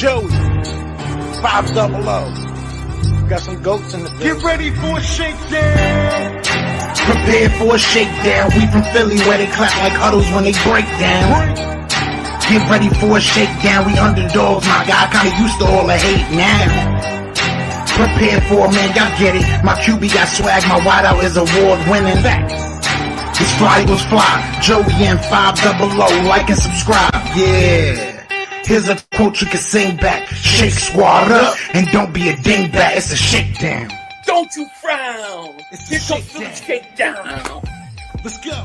Joey, 500. Got some goats in the building. Get ready for a shakedown. Prepare for a shakedown. We from Philly where they clap like huddles when they break down. Get ready for a shakedown. We underdogs, my guy. Kinda used to all the hate now. Prepare for it, man. Y'all get it. My QB got swag. My wideout is award winning. This fly was fly. Joey and 500. Like and subscribe. Yeah. Here's a quote you can sing back. Shake squad up and don't be a dingbat. It's a shakedown. Don't you frown. It's Here a comes the shakedown. Let's go.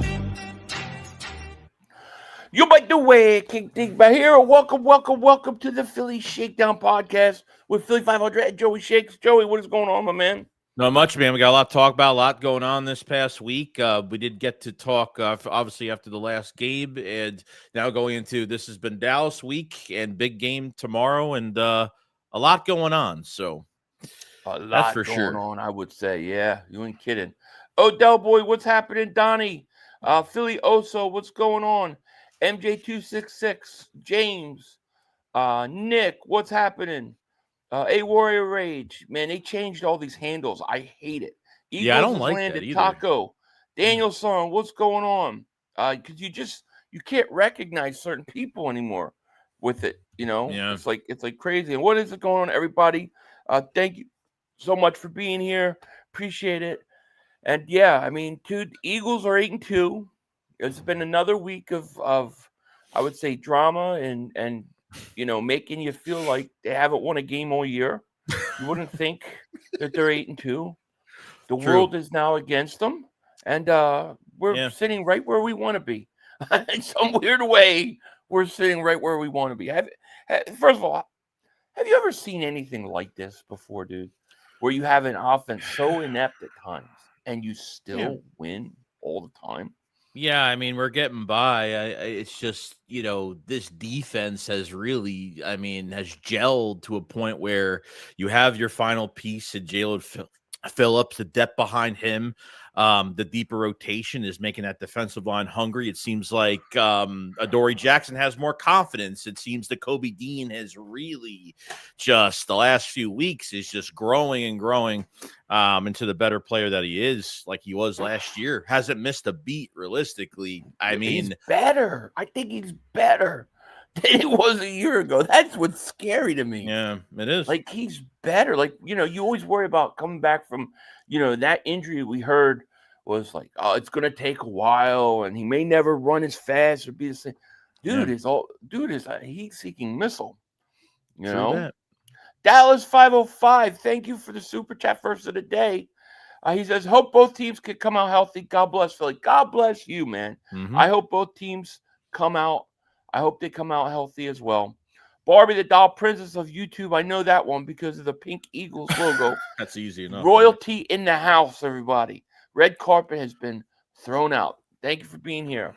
You might do way, King Dig by here. Welcome to the Philly Shakedown podcast with Philly 500 and Joey Shakes. Joey, what is going on, my man? Not much, man. We got a lot to talk about, a lot going on this past week. We did get to talk, obviously, after the last game, and now going into this has been Dallas week and big game tomorrow, and a lot going on. So A lot that's for going sure. on, I would say. Yeah, you ain't kidding. Odell boy, what's happening? Donnie, Philly Oso, what's going on? MJ266, James, Nick, what's happening? A Warrior Rage, man, they changed all these handles. I hate it. Eagles Yeah, I don't has like that landed either. Taco. Danielson, what's going on? Because you can't recognize certain people anymore with it. You know, Yeah. it's like crazy. And what is it going on, everybody? Thank you so much for being here. Appreciate it. And yeah, I mean, dude, Eagles are 8-2. It's been another week of I would say drama and you know, making you feel like they haven't won a game all year. You wouldn't think that they're 8-2. The True. world is now against them, and we're sitting right where we want to be. In some weird way, we're sitting right where we want to be. First of all, have you ever seen anything like this before, dude? Where you have an offense so inept at times, and you still win all the time? Yeah, I mean, we're getting by. It's just, you know, this defense has really, I mean, has gelled to a point where you have your final piece in Jalen Phillips, the depth behind him. The deeper rotation is making that defensive line hungry. It seems like Adoree Jackson has more confidence. It seems that Kobe Dean has really just the last few weeks is just growing and growing into the better player that he is, like he was last year. Hasn't missed a beat realistically. I mean, he's better. I think he's better than he was a year ago. That's what's scary to me. yeah, it is. Like, he's better. Like, you know, you always worry about coming back from, you know, that injury we heard was like, oh, it's going to take a while and he may never run as fast or be the same. He's seeking missile. You know? That. Dallas 505, thank you for the super chat first of the day. He says, hope both teams can come out healthy. God bless Philly. God bless you, man. Mm-hmm. I hope both teams come out. I hope they come out healthy as well. Barbie, the doll princess of YouTube. I know that one because of the pink Eagles logo. That's easy enough. Royalty in the house, everybody. Red carpet has been thrown out. Thank you for being here.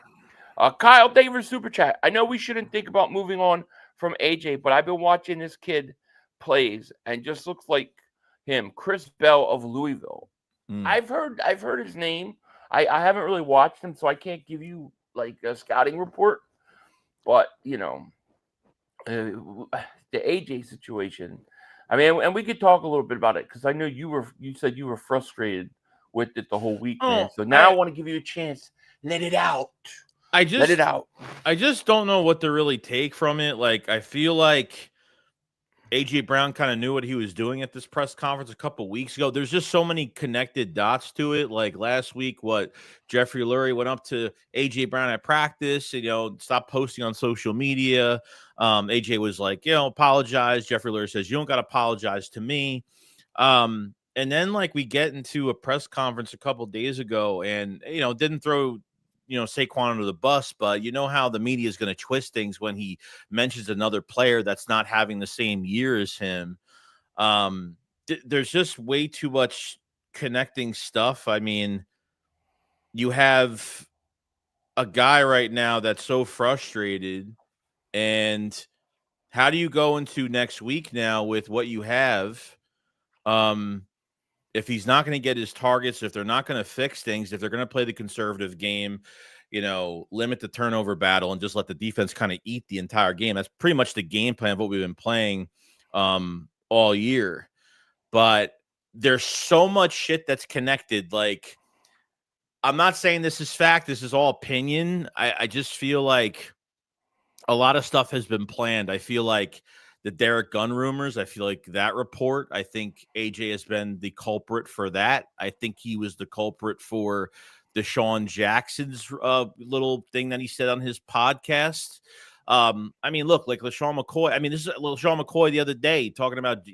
Kyle, thank you for super chat. I know we shouldn't think about moving on from AJ, but I've been watching this kid plays and just looks like him, Chris Bell of Louisville. I've heard his name. I haven't really watched him, so I can't give you like a scouting report. But you know, the AJ situation. I mean, and we could talk a little bit about it because I know you said you were frustrated with it the whole week, man. So now I want to give you a chance. Let it out. Let it out. I just don't know what to really take from it. Like, I feel like AJ Brown kind of knew what he was doing at this press conference a couple weeks ago. There's just so many connected dots to it. Like last week, Jeffrey Lurie went up to AJ Brown at practice and, you know, stopped posting on social media. AJ was like, you know, apologize. Jeffrey Lurie says, you don't got to apologize to me. And then like we get into a press conference a couple days ago and, you know, didn't throw, you know, Saquon under the bus, but you know how the media is going to twist things when he mentions another player that's not having the same year as him. There's just way too much connecting stuff. I mean, you have a guy right now that's so frustrated, and how do you go into next week now with what you have? If he's not going to get his targets, if they're not going to fix things, if they're going to play the conservative game, limit the turnover battle and just let the defense kind of eat the entire game. That's pretty much the game plan of what we've been playing all year. But there's so much shit that's connected. Like, I'm not saying this is fact. This is all opinion. I just feel like a lot of stuff has been planned. I feel like the Derek Gunn rumors, I feel like that report, I think AJ has been the culprit for that. I think he was the culprit for Deshaun Jackson's little thing that he said on his podcast. I mean, look, like LaShawn McCoy. I mean, this is LaShawn McCoy the other day talking about,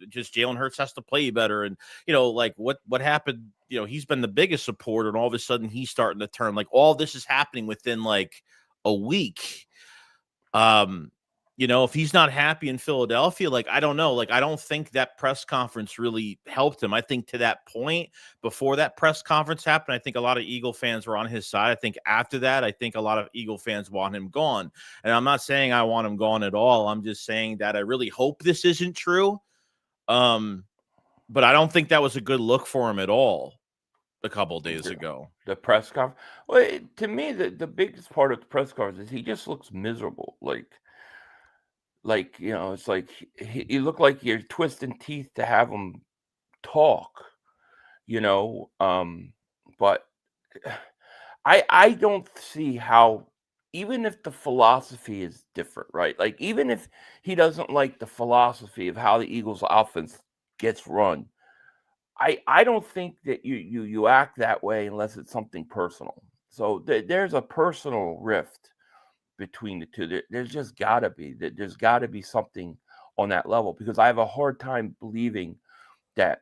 just Jalen Hurts has to play better. And, like what happened, he's been the biggest supporter, and all of a sudden he's starting to turn. Like, all this is happening within like a week. If he's not happy in Philadelphia, like, I don't know. Like, I don't think that press conference really helped him. I think to that point, before that press conference happened, I think a lot of Eagle fans were on his side. I think after that, I think a lot of Eagle fans want him gone. And I'm not saying I want him gone at all. I'm just saying that I really hope this isn't true. But I don't think that was a good look for him at all a couple of days ago. The press conference. Well, to me, the biggest part of the press conference is he just looks miserable. It's like he looked like you're twisting teeth to have him talk, but I don't see how, even if the philosophy is different, right? Like, even if he doesn't like the philosophy of how the Eagles offense gets run, I don't think that you act that way unless it's something personal. So there's a personal rift between the two. There's just got to be that. There's got to be something on that level, because I have a hard time believing that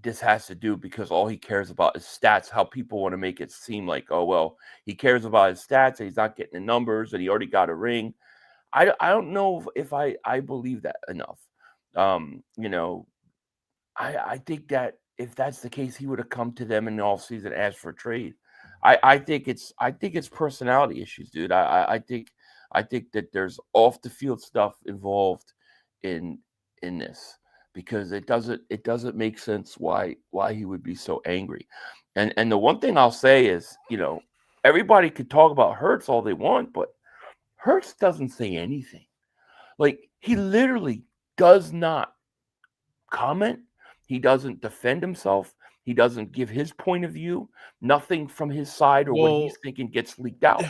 this has to do because all he cares about is stats. How people want to make it seem like, oh well, he cares about his stats and he's not getting the numbers and he already got a ring. I don't know if I believe that enough. I think that if that's the case, he would have come to them in the offseason and asked for a trade. I think it's personality issues, dude. I think that there's off the field stuff involved in this, because it doesn't make sense why he would be so angry. And the one thing I'll say is, everybody could talk about Hurts all they want, but Hurts doesn't say anything. Like, he literally does not comment. He doesn't defend himself. He doesn't give his point of view. Nothing from his side or what he's thinking gets leaked out.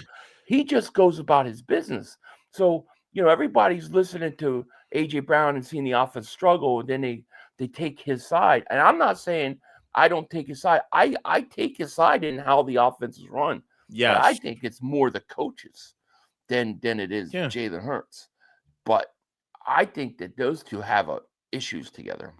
He just goes about his business. So, everybody's listening to A.J. Brown and seeing the offense struggle, and then they take his side. And I'm not saying I don't take his side. I take his side in how the offense is run. Yeah, I think it's more the coaches than it is Jalen Hurts. But I think that those two have issues together.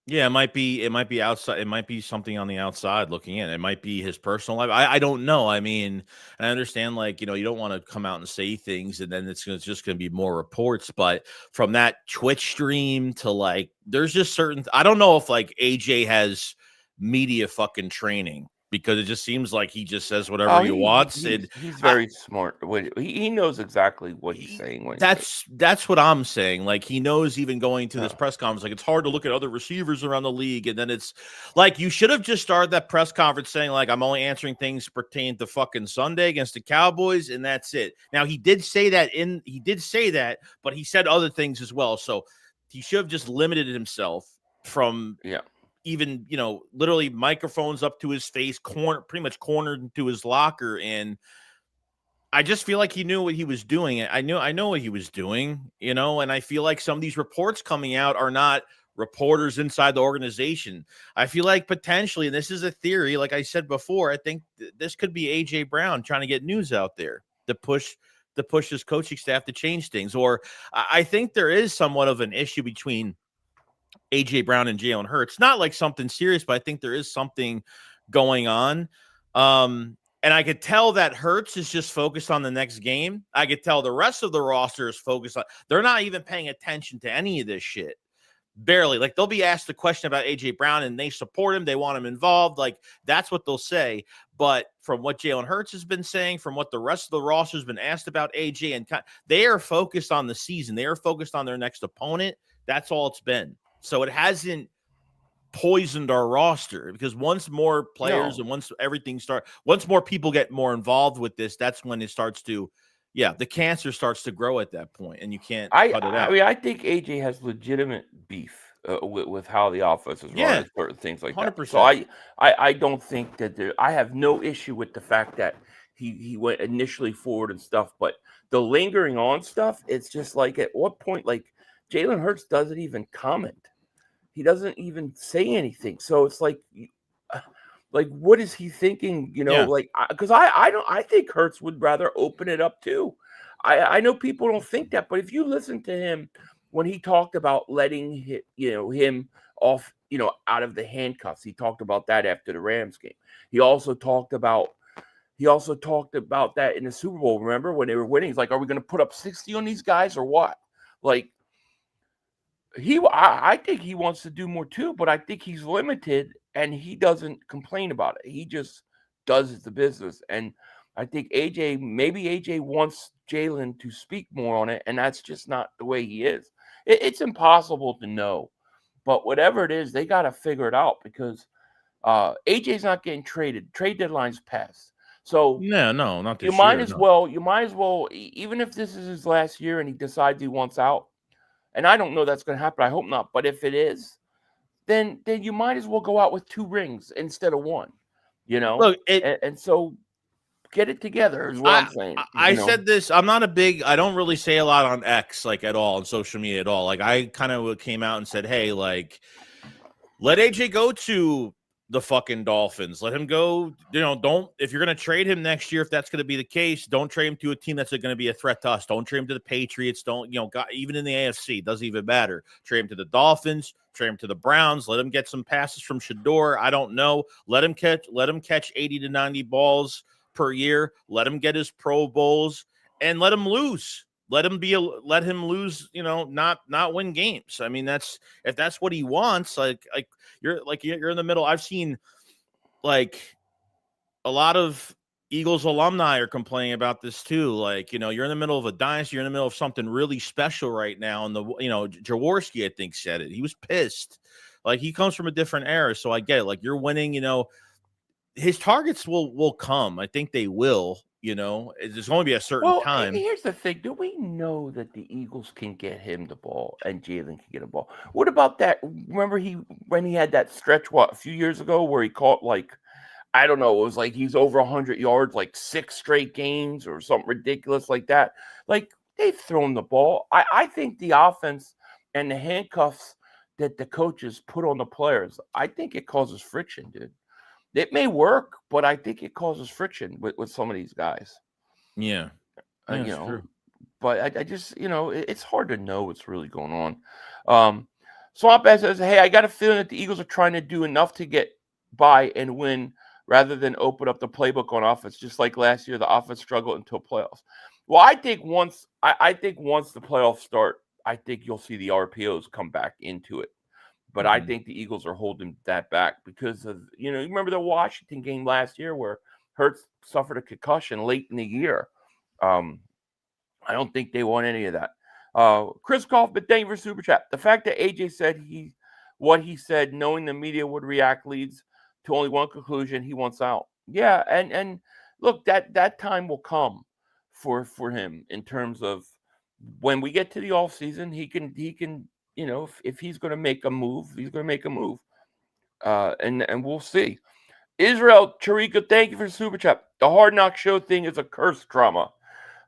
Yeah, it might be outside. It might be something on the outside looking in. It might be his personal life. I don't know. I mean, I understand, like, you don't want to come out and say things and then it's just going to be more reports. But from that Twitch stream to, like, there's just certain, I don't know if, like, AJ has media fucking training, because it just seems like he just says whatever he wants. He's very smart. He knows exactly what he's saying. That's what I'm saying. Like, he knows, even going to this press conference, like, it's hard to look at other receivers around the league. And then it's like, you should have just started that press conference saying, like, I'm only answering things pertaining to fucking Sunday against the Cowboys, and that's it. Now, he did say that, but he said other things as well. So he should have just limited himself from even, literally microphones up to his face, pretty much cornered into his locker. And I just feel like he knew what he was doing. I know what he was doing, and I feel like some of these reports coming out are not reporters inside the organization. I feel like potentially, and this is a theory, like I said before, I think this could be AJ Brown trying to get news out there to push his coaching staff to change things. Or I think there is somewhat of an issue between AJ Brown and Jalen Hurts. Not like something serious, but I think there is something going on. And I could tell that Hurts is just focused on the next game. I could tell the rest of the roster is focused on, they're not even paying attention to any of this shit. Barely. Like, they'll be asked a question about AJ Brown and they support him. They want him involved. Like, that's what they'll say. But from what Jalen Hurts has been saying, from what the rest of the roster has been asked about AJ, and they are focused on the season. They are focused on their next opponent. That's all it's been. So it hasn't poisoned our roster, because once more players and once more people get more involved with this, that's when it starts to, the cancer starts to grow at that point, and you can't cut it out. I mean, I think AJ has legitimate beef with how the offense is run and certain things like that. So 100%. I don't think that I have no issue with the fact that he went initially forward and stuff, but the lingering on stuff, it's just like, at what point, like, Jalen Hurts doesn't even comment. He doesn't even say anything. So it's like what is he thinking? Like, because I think Hurts would rather open it up too. I know people don't think that, but if you listen to him when he talked about letting him off, out of the handcuffs, he talked about that after the Rams game. He also talked about that in the Super Bowl. Remember when they were winning? He's like, "Are we going to put up 60 on these guys or what?" Like, I think he wants to do more too, but I think he's limited, and he doesn't complain about it. He just does the business, and I think maybe AJ wants Jalen to speak more on it, and that's just not the way he is. It's impossible to know, but whatever it is, they got to figure it out, because AJ's not getting traded. Trade deadline's passed, so no, not this you year. might as well, even if this is his last year and he decides he wants out. And I don't know that's going to happen. I hope not. But if it is, then you might as well go out with 2 rings instead of 1. Look, and so get it together is what I'm saying. I said this. I don't really say a lot on X, like, at all, on social media at all. Like, I kind of came out and said, hey, like, let AJ go to the fucking Dolphins. Let him go. If you're going to trade him next year, if that's going to be the case, don't trade him to a team that's going to be a threat to us. Don't trade him to the Patriots. Don't, even in the AFC, doesn't even matter. Trade him to the Dolphins, trade him to the Browns. Let him get some passes from Shador. I don't know. Let him catch 80 to 90 balls per year. Let him get his Pro Bowls, and let him lose. Let him lose, not win games. I mean, if that's what he wants, you're in the middle. I've seen, like, a lot of Eagles alumni are complaining about this too. Like, you're in the middle of a dynasty, you're in the middle of something really special right now. And Jaworski, I think, said it. He was pissed. Like, he comes from a different era, so I get it. Like, you're winning, his targets will come. I think they will. There's going to be a certain time. Here's the thing. Do we know that the Eagles can get him the ball and Jalen can get a ball? What about that? Remember when he had that stretch, a few years ago, where he caught, like, I don't know, it was like he's over 100 yards, like 6 straight games or something ridiculous like that. Like, they've thrown the ball. I think the offense and the handcuffs that the coaches put on the players, I think it causes friction, dude. It may work, but I think it causes friction with some of these guys. Yeah. True. But I just, it's hard to know what's really going on. Swamp Ass says, hey, I got a feeling that the Eagles are trying to do enough to get by and win rather than open up the playbook on offense. Just like last year, the offense struggled until playoffs. Well, I think once the playoffs start, I think you'll see the RPOs come back into it. But I think the Eagles are holding that back because of, you remember the Washington game last year where Hurts suffered a concussion late in the year. I don't think they want any of that. Chris Kaufman, thank you for Super Chat. The fact that AJ said what he said, knowing the media would react, leads to only one conclusion: he wants out. Yeah, and look, that time will come for him in terms of when we get to the offseason, he can. If he's going to make a move, he's going to make a move. And we'll see. Israel Charika, thank you for the Super Chat. The Hard Knock Show thing is a curse drama.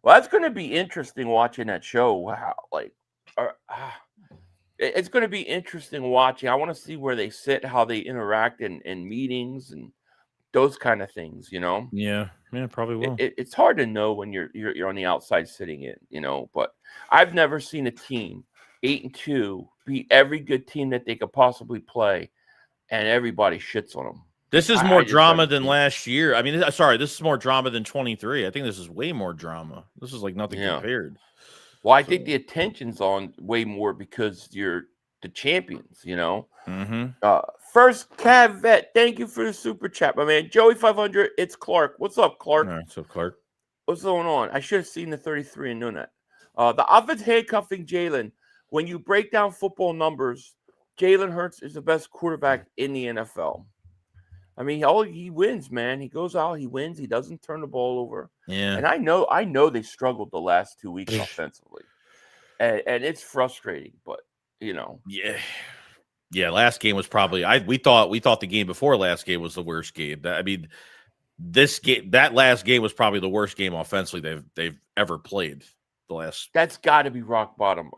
Well, that's going to be interesting watching that show. Wow. It's going to be interesting watching. I want to see where they sit, how they interact in meetings and those kind of things, Yeah, probably will. It's hard to know when you're on the outside sitting in, but I've never seen a team 8-2 beat every good team that they could possibly play, and everybody shits on them. This is more drama than last year. I mean, this is more drama than 23. I think this is way more drama. This is like nothing compared. Well, I think the attention's on way more because you're the champions, First Cav Vet, thank you for the Super Chat, my man. Joey 500, it's Clark. What's up, Clark? All right, so Clark. What's going on? I should have seen the 33 and known that. The offense handcuffing Jalen. When you break down football numbers, Jalen Hurts is the best quarterback in the NFL. I mean, he wins, man. He goes out, he wins. He doesn't turn the ball over. Yeah. And I know they struggled the last 2 weeks offensively, and it's frustrating. But Yeah. Yeah, last game was probably we thought the game before last game was the worst game. I mean, that last game was probably the worst game offensively they've ever played. That's got to be rock bottom.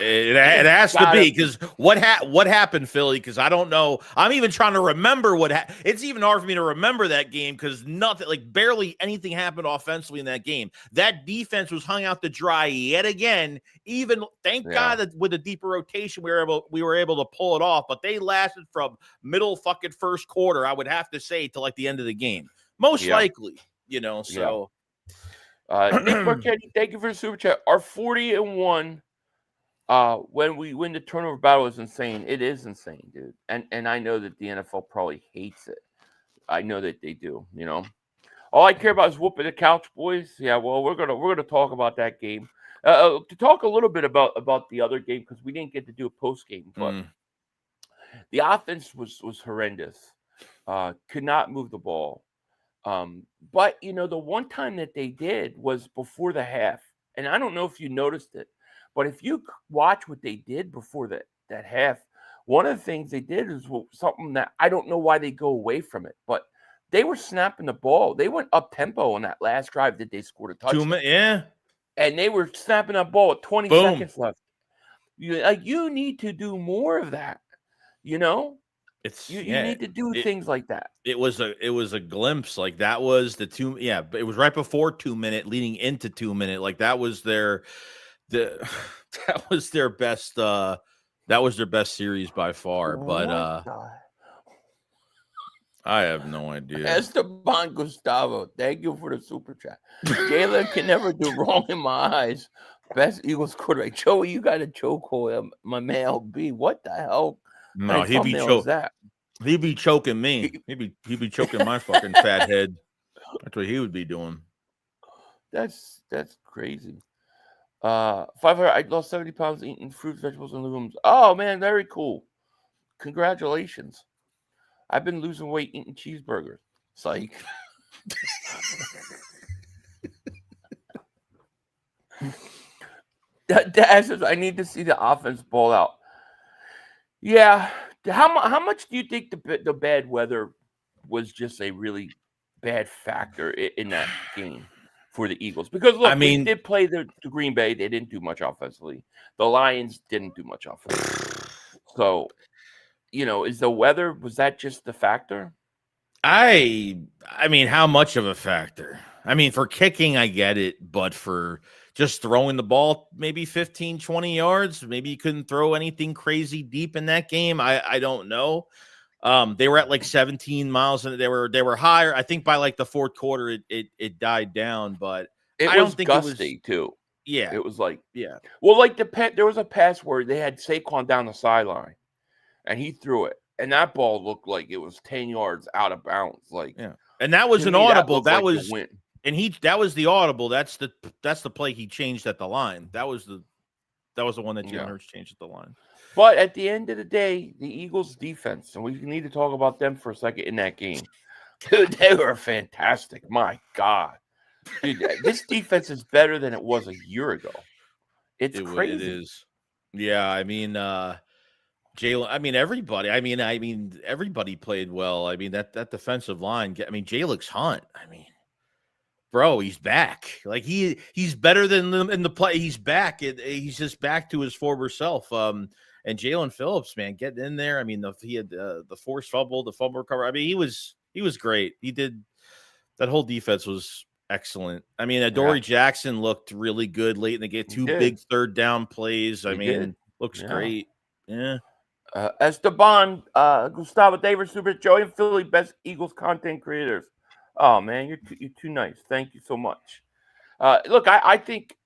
It has to be, because what happened, Philly? Because I don't know. I'm even trying to remember what happened. It's even hard for me to remember that game because nothing, like barely anything happened offensively in that game. That defense was hung out to dry yet again. Even thank God that with a deeper rotation we were able to pull it off. But they lasted from middle fucking first quarter, I would have to say, to like the end of the game, most likely. So. Yeah. Nick Marchetti, thank you for the super chat. Our 40-1 when we win the turnover battle is insane. It is insane, dude. And I know that the NFL probably hates it. I know that they do, All I care about is whooping the couch, boys. Yeah, well, we're gonna talk about that game. To talk a little bit about the other game, because we didn't get to do a post game, but the offense was horrendous. Could not move the ball. But the one time that they did was before the half, and I don't know if you noticed it, but if you watch what they did before that half, one of the things they did is something that I don't know why they go away from it, but they were snapping the ball. They went up tempo on that last drive that they scored a touchdown. 2 minutes, yeah, and they were snapping that ball with 20 seconds left. You need to do more of that. You need to do things like that. It was a glimpse. Like that was the 2. Yeah, but it was right before 2 minute, leading into 2 minute. Like that was their best. That was their best series by far. But I have no idea. Esteban Gustavo, thank you for the super chat. Jalen can never do wrong in my eyes. Best Eagles quarterback. Joey, you got a chokehold. My man LB. What the hell? No, he'd be choking me. He'd be choking my fucking fat head. That's what he would be doing. That's crazy. 500. I lost 70 pounds eating fruits, vegetables, and legumes. Oh man, very cool. Congratulations. I've been losing weight eating cheeseburgers. Psych. Dad says I need to see the offense ball out. Yeah. How much do you think the bad weather was just a really bad factor in that game for the Eagles? Because look, they did play the Green Bay. They didn't do much offensively. The Lions didn't do much offensively. So, is the weather, was that just the factor? I mean, how much of a factor? I mean, for kicking, I get it, but for just throwing the ball maybe 15, 20 yards, maybe you couldn't throw anything crazy deep in that game. I don't know. They were at like 17 miles and they were higher. I think by like the fourth quarter, it died down, but I don't think gusty it was too. Yeah, it was like, yeah. Well, like there was a pass where they had Saquon down the sideline and he threw it. And that ball looked like it was 10 yards out of bounds. Like, yeah. And that was an audible. That like was that was the audible. That's the play he changed at the line. That was the one that Jalen Hurts changed at the line. But at the end of the day, the Eagles defense, and we need to talk about them for a second in that game. Dude, they were fantastic. My God. Dude, this defense is better than it was a year ago. It's crazy. It is. Yeah, I mean, Jalen, I mean, everybody. I mean, everybody played well. I mean, that defensive line. I mean, Jalix Hunt. I mean, bro, he's back. Like he's better than them in the play. He's back. He's just back to his former self. And Jalen Phillips, man, getting in there. I mean, he had the forced fumble, the fumble recovery. I mean, he was great. He did. That whole defense was excellent. I mean, Adoree Jackson looked really good late in the game. Two big third down plays. I mean, looks great. Yeah. Esteban, Gustavo Davis, Super Joey and Philly, best Eagles content creators. Oh man, you're too nice. Thank you so much. Look, I think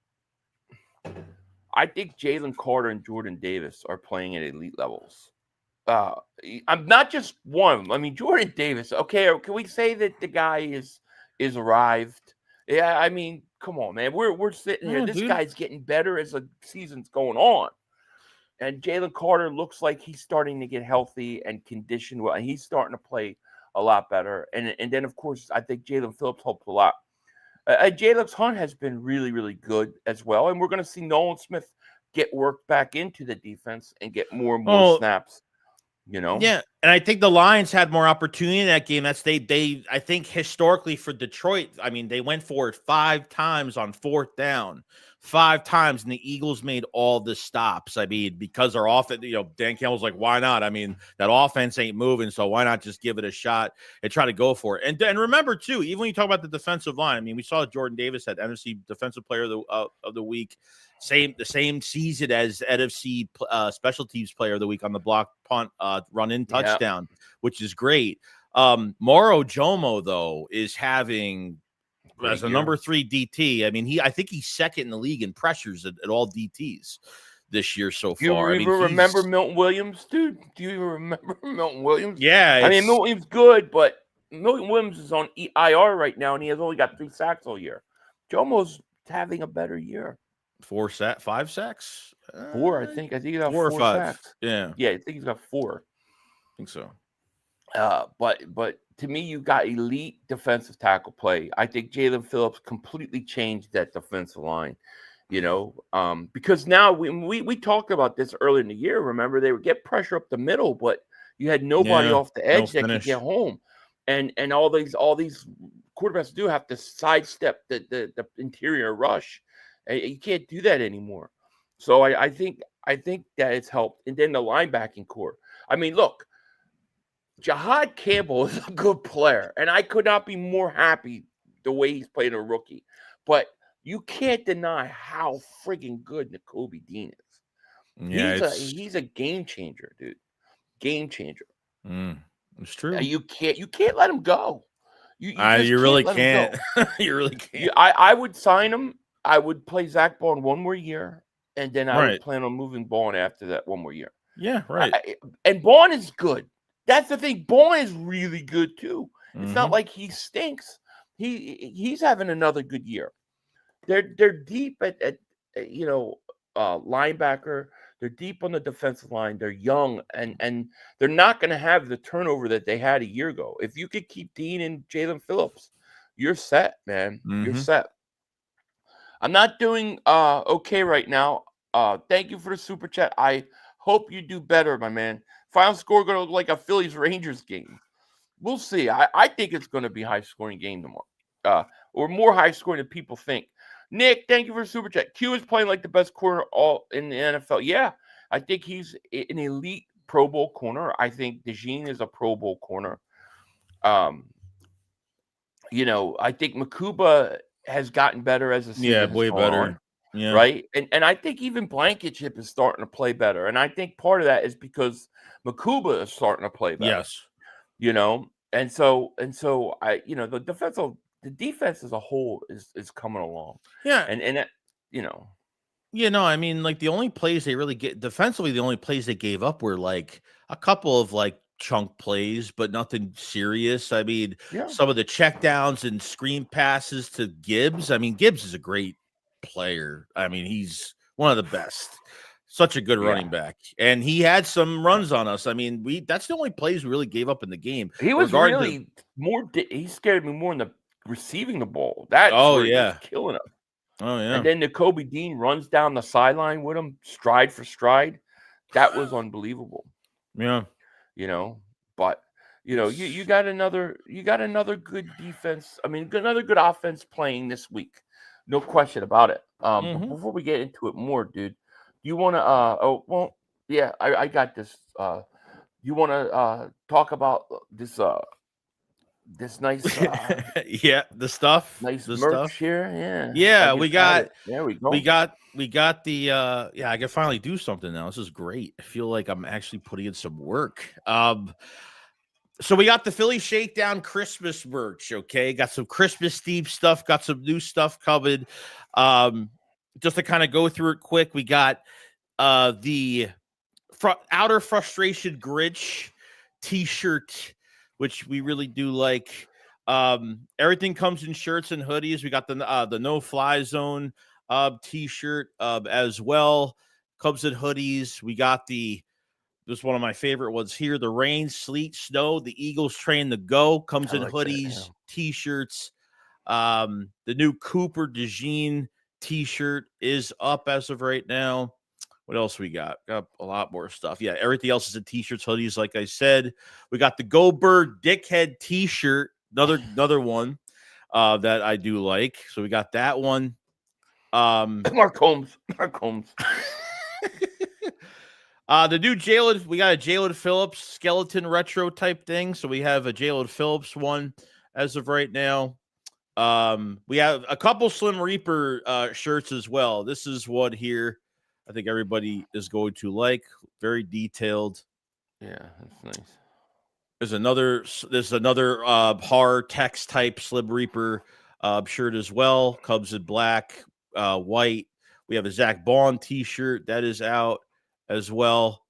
Jalen Carter and Jordan Davis are playing at elite levels. I'm not just one. I mean, Jordan Davis. Okay, can we say that the guy is arrived? Yeah, I mean, come on, man. We're sitting here. This guy's getting better as the season's going on. And Jalen Carter looks like he's starting to get healthy and conditioned well, and he's starting to play a lot better. And then, of course, I think Jalen Phillips helped a lot. Jalen Hunt has been really, really good as well. And we're going to see Nolan Smith get worked back into the defense and get more and more snaps. Yeah, and I think the Lions had more opportunity in that game. That's they I think historically for Detroit, I mean, they went for it 5 times on 4th down, 5 times, and the Eagles made all the stops. I mean, because our offense, Dan Campbell's like, why not? I mean, that offense ain't moving, so why not just give it a shot and try to go for it? And remember too, even when you talk about the defensive line, I mean, we saw Jordan Davis at NFC Defensive Player of the Week. The same season as NFC special teams player of the week on the block punt run in touchdown, which is great. Moro Jomo though is having as a number 3 DT. I mean, I think he's second in the league in pressures at all DTs this year so far. Do you remember Milton Williams, dude? Do you remember Milton Williams? Yeah, I mean, Milton Williams good, but Milton Williams is on IR right now, and he has only got 3 sacks all year. Jomo's having a better year. 5 sacks? 4, I think. I think he's got 4 or 5 sacks. Yeah, I think he's got 4. I think so. But to me, you got elite defensive tackle play. I think Jalen Phillips completely changed that defensive line. Because now we talked about this earlier in the year. Remember, they would get pressure up the middle, but you had nobody off the edge that could get home, and all these quarterbacks do have to sidestep the interior rush. You can't do that anymore. So I think that it's helped. And then the linebacking core. I mean, look, Jahad Campbell is a good player, and I could not be more happy the way he's played a rookie. But you can't deny how friggin' good Nakobe Dean is. Yeah, he's a game changer, dude. Game changer. It's true. You can't let him go. You really can't. You really can't. I would sign him. I would play Zach Bond one more year, and then I would plan on moving Bond after that one more year. Yeah, right. And Bond is good. That's the thing. Bond is really good too. It's not like he stinks. He's having another good year. They're deep at linebacker. They're deep on the defensive line. They're young, and they're not going to have the turnover that they had a year ago. If you could keep Dean and Jalen Phillips, you're set, man. You're set. I'm not doing okay right now. Thank you for the super chat. I hope you do better, my man. Final score going to look like a Phillies-Rangers game. We'll see. I think it's going to be a high-scoring game tomorrow, or more high-scoring than people think. Nick, thank you for the super chat. Q is playing like the best corner all in the NFL. Yeah, I think he's an elite Pro Bowl corner. I think DeJean is a Pro Bowl corner. I think Makuba has gotten better as a season. Way better. Yeah. Right. And I think even Blankenship is starting to play better. And I think part of that is because Makuba is starting to play better. Yes. And so the defense as a whole is coming along. Yeah. And I mean, like the only plays they really get defensively, the only plays they gave up were like a couple of like chunk plays, but nothing serious. I mean, some of the checkdowns and screen passes to Gibbs. I mean, Gibbs is a great player. I mean, he's one of the best. Such a good running back. And he had some runs on us. I mean, that's the only plays we really gave up in the game. He was really he scared me more in the receiving the ball. That's he was killing him. Oh, yeah. And then Nakobe Dean runs down the sideline with him, stride for stride. That was unbelievable. Yeah. But you got another good defense. I mean, another good offense playing this week. No question about it. But before we get into it more, dude, you want to I got this. You want to talk about this nice the stuff. Nice the merch stuff here. Yeah, we got there we go. We got the I can finally do something now. This is great. I feel like I'm actually putting in some work. So we got the Philly Shakedown Christmas merch, okay? Got some Christmas themed stuff, got some new stuff coming. Just to kind of go through it quick, we got the Outer Frustration Grinch t-shirt, which we really do like. Everything comes in shirts and hoodies. We got the No Fly Zone t-shirt as well. Cubs and hoodies. We got this is one of my favorite ones here. The rain, sleet, snow. The Eagles train to go. Comes in like hoodies, T-shirts. The new Cooper DeJean T-shirt is up as of right now. What else we got? Got a lot more stuff. Yeah, everything else is in T-shirts, hoodies. Like I said, we got the Go Bird Dickhead T-shirt. Another one that I do like. So we got that one. Mark Holmes. The new Jalen, we got a Jalen Phillips skeleton retro type thing. So we have a Jalen Phillips one as of right now. We have a couple Slim Reaper shirts as well. This is what here I think everybody is going to like. Very detailed. Yeah, that's nice. There's another hard text type Slim Reaper shirt as well. Cubs in black, white. We have a Zach Bond T-shirt that is out as well.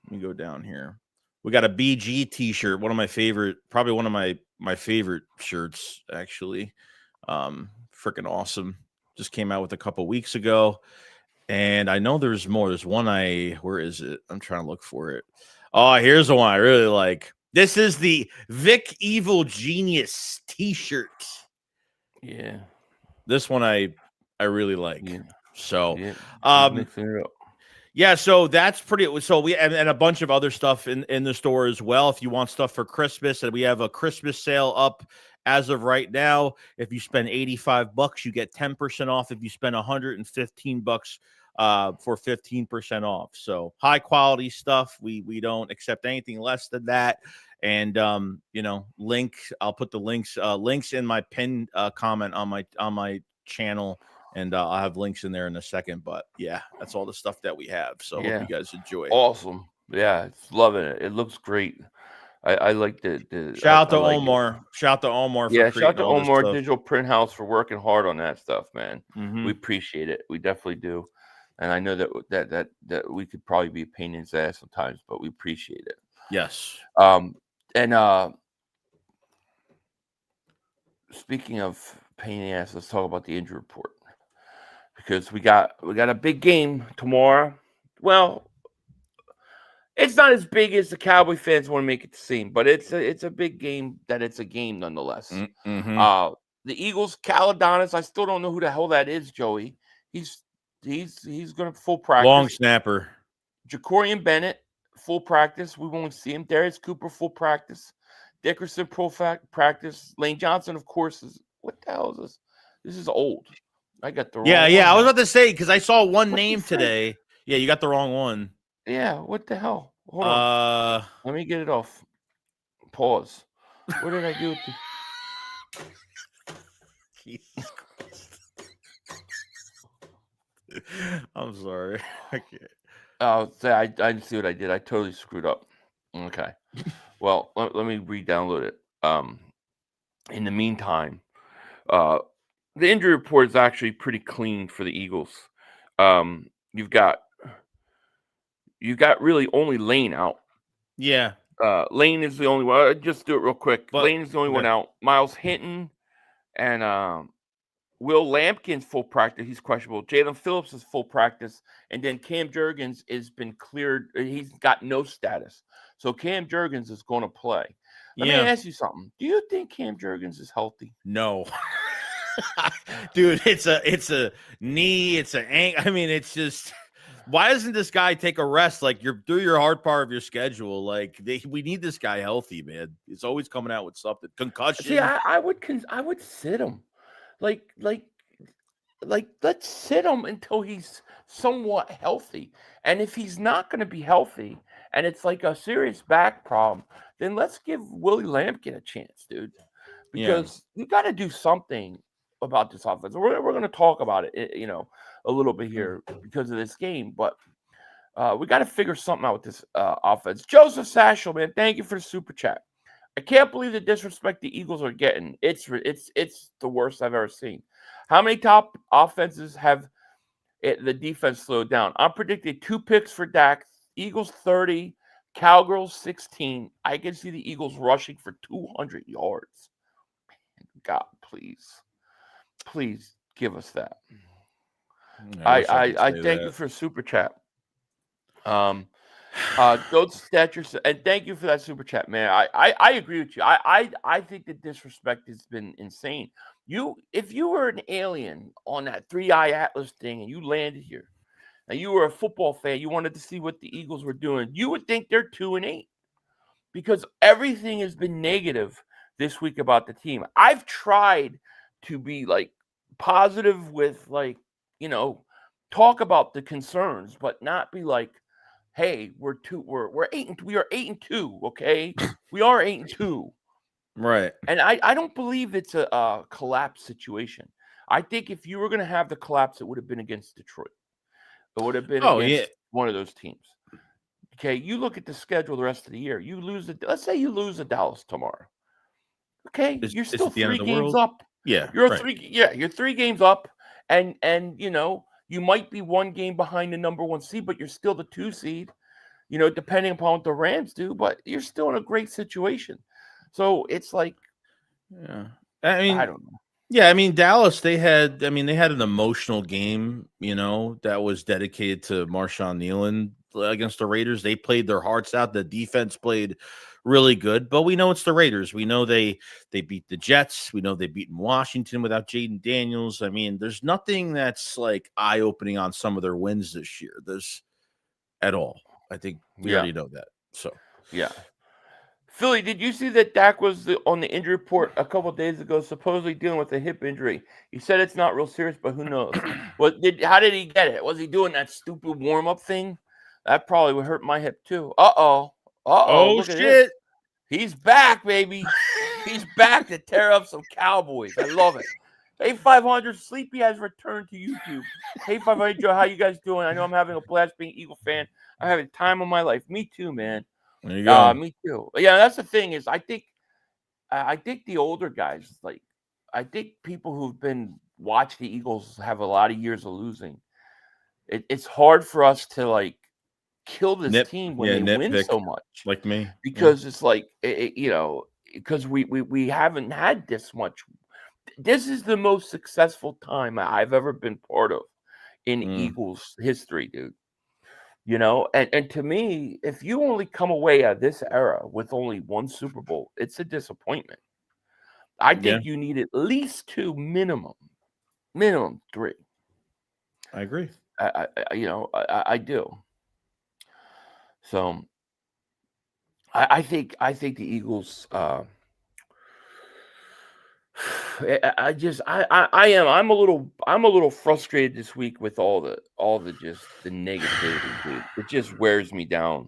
Let me go down here. We got a BG T-shirt, one of my favorite, probably one of my favorite shirts actually. Freaking awesome. Just came out with a couple weeks ago, and I know there's more. There's one where is it? I'm trying to look for it. Oh, here's the one I really like. This is the Vic Evil Genius T-shirt. Yeah. This one I really like. Yeah. So, Mixing it up. yeah, so that's pretty. So we and a bunch of other stuff in the store as well. If you want stuff for Christmas, and we have a Christmas sale up as of right now. If you spend $85, you get 10% off. If you spend $115, for 15% off. So high quality stuff. We don't accept anything less than that. And I'll put the links in my pinned comment on my channel. And I'll have links in there in a second. But yeah, that's all the stuff that we have. So hope you guys enjoy. Awesome. Yeah, it's loving it. It looks great. I like the shout out to Omar. Shout out to Omar for shout out to all Omar this Digital Print House for working hard on that stuff, man. Mm-hmm. We appreciate it. We definitely do. And I know that we could probably be a pain in the ass sometimes, but we appreciate it. Yes. And speaking of pain in the ass, let's talk about the injury report. Because we got a big game tomorrow. Well, it's not as big as the Cowboy fans want to make it seem, but it's a big game. That it's a game nonetheless. Mm-hmm. The Eagles, Caladonis. I still don't know who the hell that is, Joey. He's going to full practice. Long snapper. Jacorian Bennett, full practice. We won't see him. Darius Cooper, full practice. Dickerson, practice. Lane Johnson, of course, is what the hell is this? This is old. I got the wrong one. Yeah. I was about to say because I saw one name today. Yeah, you got the wrong one. Yeah, what the hell? Hold on. Let me get it off. Pause. What did I do with the Jesus Christ. I'm sorry. I can't. I didn't see what I did. I totally screwed up. Okay. Well, let me re-download it. In the meantime, the injury report is actually pretty clean for the Eagles. You've got really only Lane out. Yeah. Lane is the only one. I'll just do it real quick. Lane is the only one out. Miles Hinton and Will Lampkin's full practice. He's questionable. Jalen Phillips is full practice. And then Cam Jurgens has been cleared. He's got no status. So Cam Jurgens is going to play. Let me ask you something. Do you think Cam Jurgens is healthy? No. Dude, it's a knee. It's an ankle. I mean, it's just... Why doesn't this guy take a rest? Like you're through your hard part of your schedule. Like we need this guy healthy, man. It's always coming out with something. Concussion. See, I would sit him. Like let's sit him until he's somewhat healthy. And if he's not going to be healthy and it's like a serious back problem, then let's give Willie Lampkin a chance, dude. Because you got to do something about this offense. We're going to talk about it, a little bit here because of this game, but we got to figure something out with this offense. Joseph Sashel, man, thank you for the super chat. I can't believe the disrespect the Eagles are getting. It's the worst I've ever seen. How many top offenses have the defense slowed down? I'm predicting 2 picks for Dak. Eagles 30, Cowgirls 16. I can see the Eagles rushing for 200 yards. God, please give us that. I thank you for super chat. Goat Statures, and thank you for that super chat, man. I agree with you. I think the disrespect has been insane. If you were an alien on that 3-Eye Atlas thing and you landed here, and you were a football fan, you wanted to see what the Eagles were doing, you would think they're 2-8 because everything has been negative this week about the team. I've tried to be like positive with talk about the concerns, but not be like, hey, we're 8 we are 8-2, okay? We are 8-2. Right. And I don't believe it's a collapse situation. I think if you were going to have the collapse, it would have been against Detroit. It would have been against one of those teams. Okay, you look at the schedule the rest of the year. Let's say you lose to Dallas tomorrow. Okay, you're still 3 games up. Yeah, you're 3 games up, and you might be 1 game behind the number 1 seed, but you're still the 2 seed. Depending upon what the Rams do, but you're still in a great situation. So it's like, I mean, I don't know. Yeah, I mean, Dallas, they had an emotional game, that was dedicated to Marshawn Nealon against the Raiders. They played their hearts out. The defense played really good, but we know it's the Raiders. We know they beat the Jets. We know they beat Washington without Jaden Daniels. I mean, there's nothing that's like eye-opening on some of their wins this year. There's at all. I think we already know that. So, yeah. Philly, did you see that Dak was on the injury report a couple of days ago, supposedly dealing with a hip injury? He said it's not real serious, but who knows? How did he get it? Was he doing that stupid warm-up thing? That probably would hurt my hip too. Uh-oh. Oh, look shit. At this. He's back, baby. He's back to tear up some Cowboys. I love it. Hey, 500, Sleepy has returned to YouTube. Hey, 500, Joe, how you guys doing? I know I'm having a blast being Eagle fan. I'm having the time of my life. Me too, man. There you go. Me too. Yeah, that's the thing is I think the older guys, I think people who've watch the Eagles have a lot of years of losing. It's hard for us to kill this team when they win so much, like me, because it's because we haven't had this much. This is the most successful time I've ever been part of in Eagles history, dude. And to me, if you only come away at this era with only 1 Super Bowl, it's a disappointment. I think you need at least 2 minimum 3. I agree. I do. So I think the Eagles. I'm a little frustrated this week with all the just the negativity, dude. It just wears me down.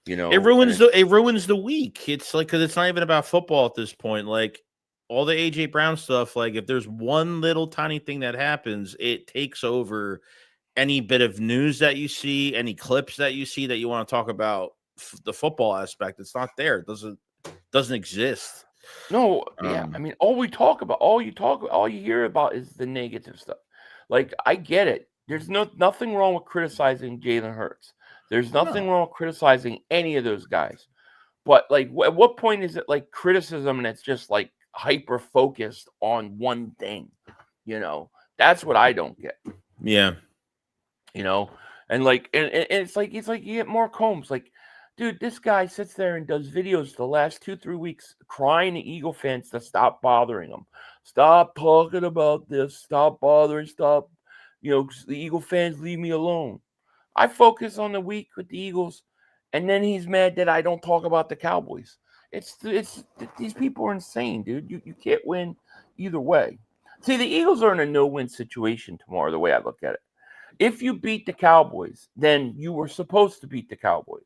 It ruins the week. It's like, because it's not even about football at this point. Like all the AJ Brown stuff, like if there's one little tiny thing that happens, it takes over any bit of news that you see, any clips that you see that you want to talk about the football aspect. It's not there. It doesn't exist. No, yeah. I mean, all you hear about is the negative stuff. Like, I get it. There's nothing wrong with criticizing Jalen Hurts. There's nothing wrong with criticizing any of those guys. But at what point is it like criticism and it's just like hyper focused on one thing? That's what I don't get. Yeah. And it's like you get Mark Holmes, like, dude, this guy sits there and does videos the last 2-3 weeks crying to Eagle fans to stop bothering him. Stop talking about this. Stop bothering. Stop. The Eagle fans, leave me alone. I focus on the week with the Eagles, and then he's mad that I don't talk about the Cowboys. It's these people are insane, dude. You can't win either way. See, the Eagles are in a no-win situation tomorrow, the way I look at it. If you beat the Cowboys, then you were supposed to beat the Cowboys.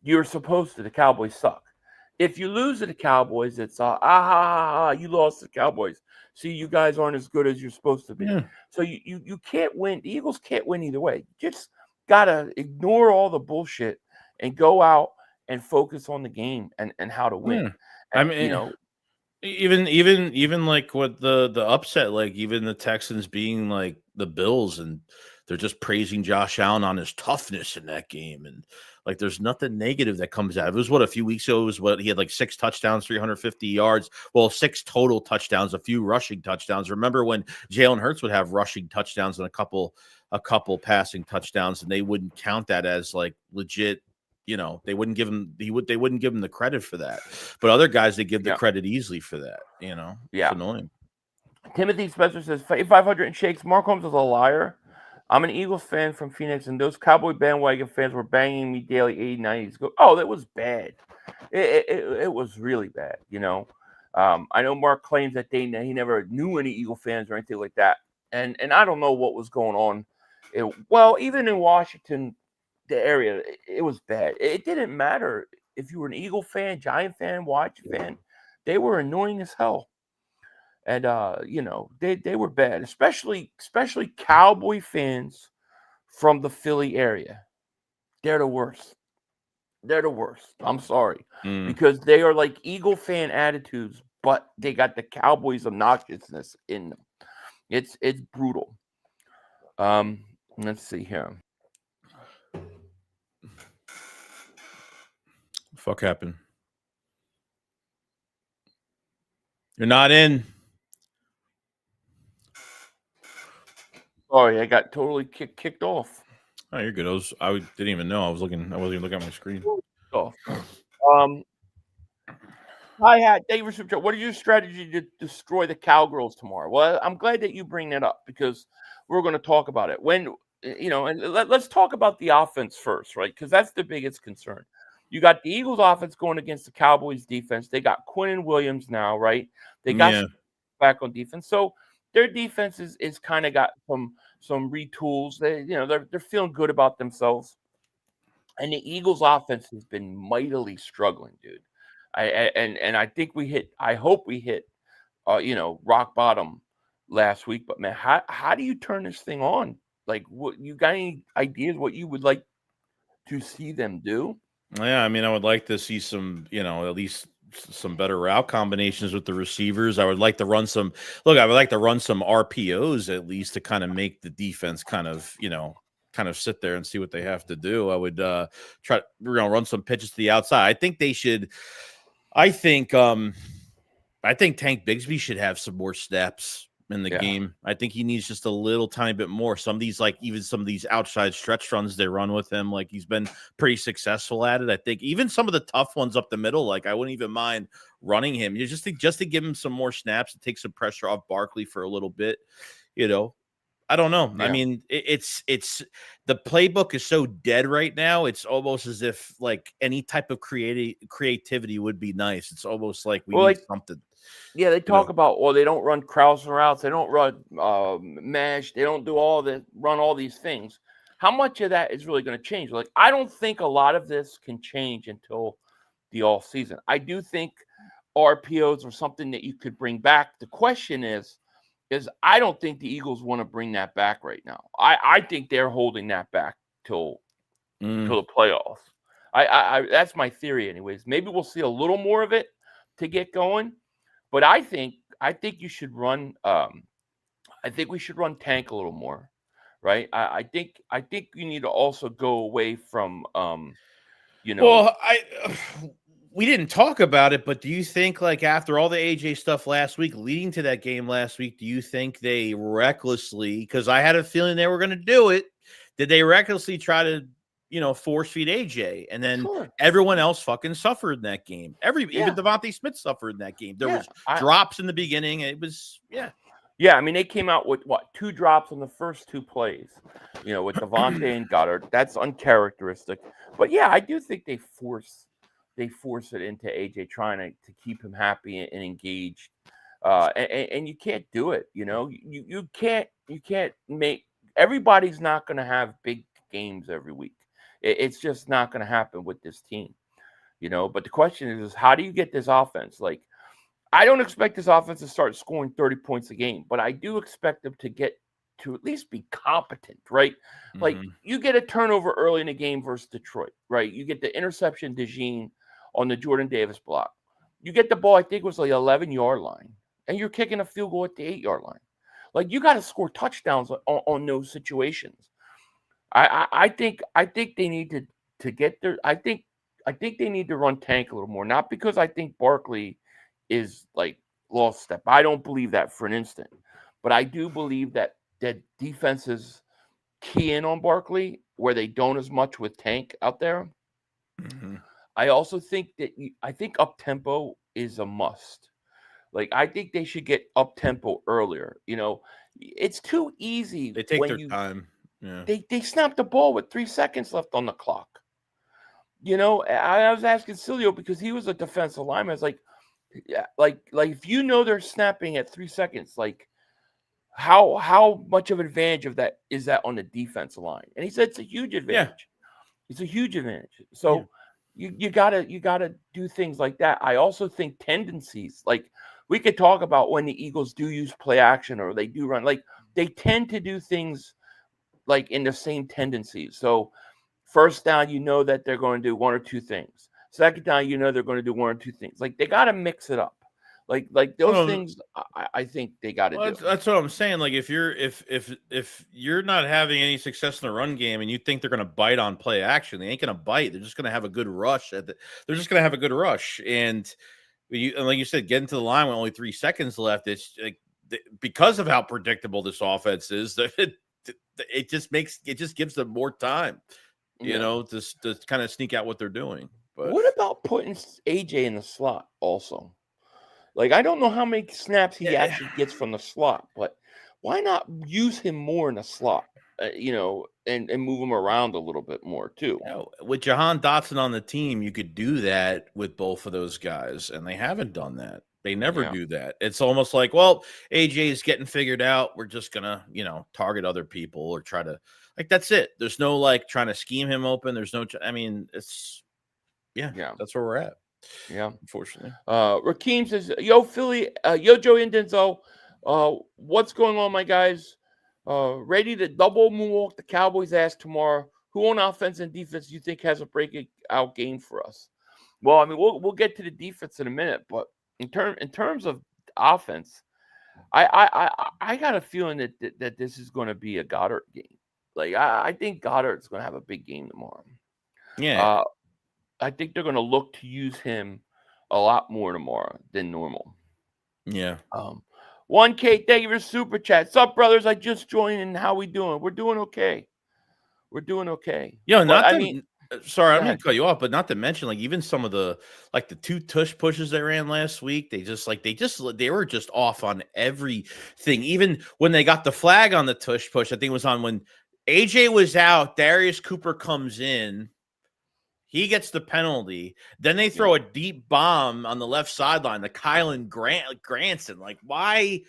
You're supposed to. The Cowboys suck. If you lose to the Cowboys, it's you lost to the Cowboys. See, you guys aren't as good as you're supposed to be. Yeah. So you can't win. The Eagles can't win either way. You just gotta ignore all the bullshit and go out and focus on the game and how to win. Yeah. And, I mean, even like what the upset, like even the Texans being like the Bills, and they're just praising Josh Allen on his toughness in that game, and Like there's nothing negative that comes out. It was what a few weeks ago. It was what he had like 6 touchdowns, 350 yards. Well, 6 total touchdowns, a few rushing touchdowns. Remember when Jalen Hurts would have rushing touchdowns and a couple passing touchdowns, and they wouldn't count that as like legit. They wouldn't give him they wouldn't give him the credit for that. But other guys, they give the credit easily for that. Yeah. It's annoying. Timothy Spencer says 500 and shakes. Mark Holmes is a liar. I'm an Eagles fan from Phoenix, and those Cowboy bandwagon fans were banging me daily 80, 90s ago. Oh, that was bad. It was really bad, I know Mark claims that he never knew any Eagle fans or anything like that. And I don't know what was going on. Even in Washington, the area, it was bad. It didn't matter if you were an Eagle fan, Giant fan, Washington fan. They were annoying as hell. And they were bad, especially Cowboy fans from the Philly area. They're the worst. I'm sorry. Because they are like Eagle fan attitudes, but they got the Cowboys obnoxiousness in them. It's brutal. Let's see here. Fuck happened? You're not in. Sorry, I got totally kicked off. Oh, you're good. I didn't even know. I wasn't even looking at my screen. Hi, Hat David. What is your strategy to destroy the Cowgirls tomorrow? Well, I'm glad that you bring that up because we're going to talk about it. And let's talk about the offense first, right? Because that's the biggest concern. You got the Eagles offense going against the Cowboys defense. They got Quinn Williams now, right? They got back on defense. So their defense is kind of got some retools. They're feeling good about themselves. And the Eagles offense has been mightily struggling, dude. I think I hope we hit rock bottom last week. But man, how do you turn this thing on? Like, what you got any ideas what you would like to see them do? Yeah, I mean, I would like to see some, at least some better route combinations with the receivers. I would like to run some RPOs at least to kind of make the defense kind of sit there and see what they have to do. I would try to run some pitches to the outside. I think they should. I think Tank Bigsby should have some more steps in the game. I think he needs just a little tiny bit more. Some of these outside stretch runs they run with him, like he's been pretty successful at it. I think even some of the tough ones up the middle, like I wouldn't even mind running him. You just to give him some more snaps and take some pressure off Barkley for a little bit. I don't know. Yeah. I mean, it's the playbook is so dead right now. It's almost as if like any type of creativity would be nice. It's almost like we need something. Yeah, they talk about, they don't run Krause routes. They don't run mesh. They don't run all these things. How much of that is really going to change? Like, I don't think a lot of this can change until the off season. I do think RPOs are something that you could bring back. The question is I don't think the Eagles want to bring that back right now. I think they're holding that back till the playoffs. I that's my theory, anyways. Maybe we'll see a little more of it to get going. But I think you should run. I think we should run Tank a little more, right? I think you need to also go away from, Well, we didn't talk about it, but do you think like after all the AJ stuff last week, leading to that game last week, do you think they recklessly? Because I had a feeling they were going to do it. Did they recklessly try to? Force feed AJ, and then everyone else fucking suffered in that game. Even Devontae Smith suffered in that game. There was drops in the beginning. It was Yeah, I mean, they came out with 2 drops on the first 2 plays. With Devontae and Goddard. That's uncharacteristic. But yeah, I do think they force it into AJ, trying to keep him happy and engaged. And you can't do it. You can't make. Everybody's not going to have big games every week. It's just not going to happen with this team, But the question is how do you get this offense? Like, I don't expect this offense to start scoring 30 points a game, but I do expect them to get to at least be competent, right? Mm-hmm. Like, you get a turnover early in the game versus Detroit, right? You get the interception DeJean on the Jordan Davis block. You get the ball, I think it was like 11-yard line, and you're kicking a field goal at the 8-yard line. Like, you got to score touchdowns on those situations. I think they need to get their. I think they need to run Tank a little more. Not because I think Barkley is like lost step. I don't believe that for an instant, but I do believe that defenses key in on Barkley where they don't as much with Tank out there. Mm-hmm. I also think that I think up tempo is a must. Like I think they should get up tempo earlier. It's too easy They take when their time. Yeah. they snap the ball with 3 seconds left on the clock. I was asking Cilio because he was a defensive lineman. I was like, yeah, like if they're snapping at 3 seconds, like how much of an advantage of that is that on the defensive line? And he said it's a huge advantage. Yeah. It's a huge advantage. So you gotta do things like that. I also think tendencies, like we could talk about when the Eagles do use play action or they do run, like they tend to do things like in the same tendencies. So first down, that they're going to do one or two things. Second down, they're going to do one or two things. Like they got to mix it up. Like those things, I think they got to do. That's what I'm saying. Like if you're not having any success in the run game and you think they're going to bite on play action, they ain't going to bite. They're just going to have a good rush. They're just going to have a good rush. And like you said, getting to the line with only 3 seconds left, it's like because of how predictable this offense is, it just gives them more time. To kind of sneak out what they're doing. But what about putting AJ in the slot also? Like, I don't know how many snaps he actually gets from the slot, but why not use him more in the slot, and move him around a little bit more too? With Jahan Dotson on the team, you could do that with both of those guys, and they haven't done that. They never do that. It's almost like, well, AJ is getting figured out. We're just going to, target other people or try to, like, that's it. There's no, like, trying to scheme him open. There's no, it's, that's where we're at. Yeah. Unfortunately. Rakeem says, yo, Philly, yo, Joey and Denzel, what's going on, my guys? Ready to double moonwalk the Cowboys' ass tomorrow. Who on offense and defense do you think has a breakout game for us? Well, I mean, we'll get to the defense in a minute, but in terms of offense, I got a feeling that this is going to be a Goddard game. Like I think Goddard's going to have a big game tomorrow. Yeah. I think they're going to look to use him a lot more tomorrow than normal. Yeah. 1K, thank you for super chat. What's up, brothers? I just joined and how we doing? We're doing okay. Sorry, I don't mean to cut you off, but not to mention, like, even some of the, like, the 2 tush pushes they ran last week, they were just off on everything. Even when they got the flag on the tush push, I think it was on when AJ was out, Darius Cooper comes in, he gets the penalty. Then they throw a deep bomb on the left sideline to Kylan Granson. Like, why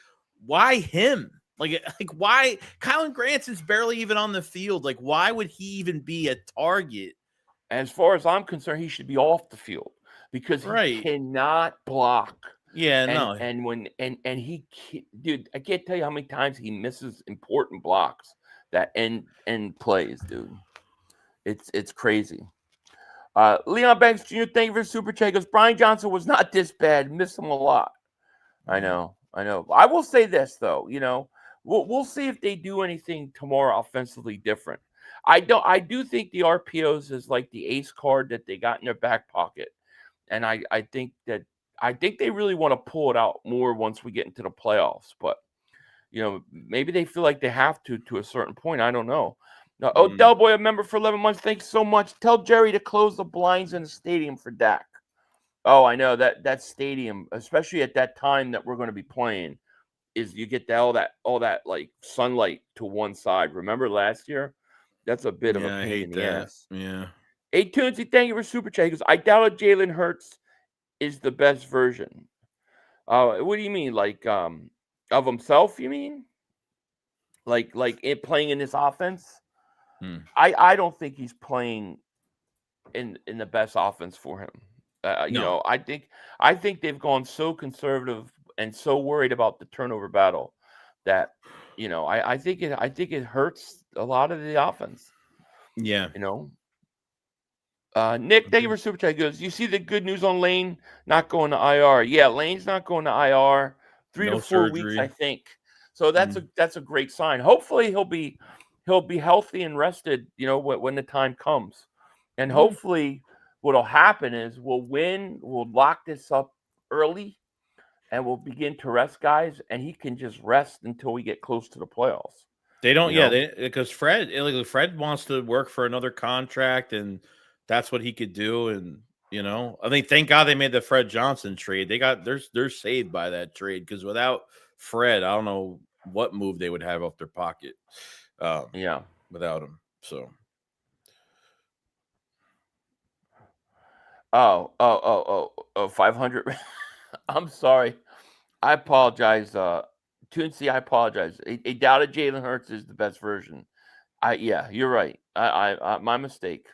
him? Like why? Kylan Granson's barely even on the field. Like, why would he even be a target? As far as I'm concerned, he should be off the field because he cannot block. Yeah, and he, dude, I can't tell you how many times he misses important blocks that end plays, dude. It's crazy. Leon Banks Jr., thank you for super chat. He goes, Brian Johnson was not this bad. Missed him a lot. I know. I will say this though, we'll see if they do anything tomorrow offensively different. I do think the RPOs is like the ace card that they got in their back pocket. And I think they really want to pull it out more once we get into the playoffs. But, maybe they feel like they have to a certain point. I don't know. Now, Del Boy, a member for 11 months. Thanks so much. Tell Jerry to close the blinds in the stadium for Dak. Oh, I know that stadium, especially at that time that we're going to be playing, is you get all that like sunlight to one side. Remember last year? That's a bit of a pain in the ass. Yeah. Hey, Toonsy, thank you for super chat. He goes, I doubt Jalen Hurts is the best version. What do you mean? Like of himself, you mean? Like it playing in this offense? I don't think he's playing in the best offense for him. I think they've gone so conservative and so worried about the turnover battle that I think it hurts a lot of the offense. Yeah. Nick, thank you for super chat. He goes, you see the good news on Lane not going to IR? Yeah, Lane's not going to IR. 3 to 4 weeks, I think. So that's a great sign. Hopefully he'll be healthy and rested, when the time comes. And hopefully what'll happen is we'll win, we'll lock this up early, and we'll begin to rest guys, and he can just rest until we get close to the playoffs. They don't, You know? because Fred wants to work for another contract, and that's what he could do. And I mean, thank God they made the Fred Johnson trade. They're saved by that trade, because without Fred, I don't know what move they would have off their pocket. Without him. So. Oh, 500. I'm sorry. I apologize. Toonsy, I apologize. A doubted Jalen Hurts is the best version. Yeah, you're right. I my mistake.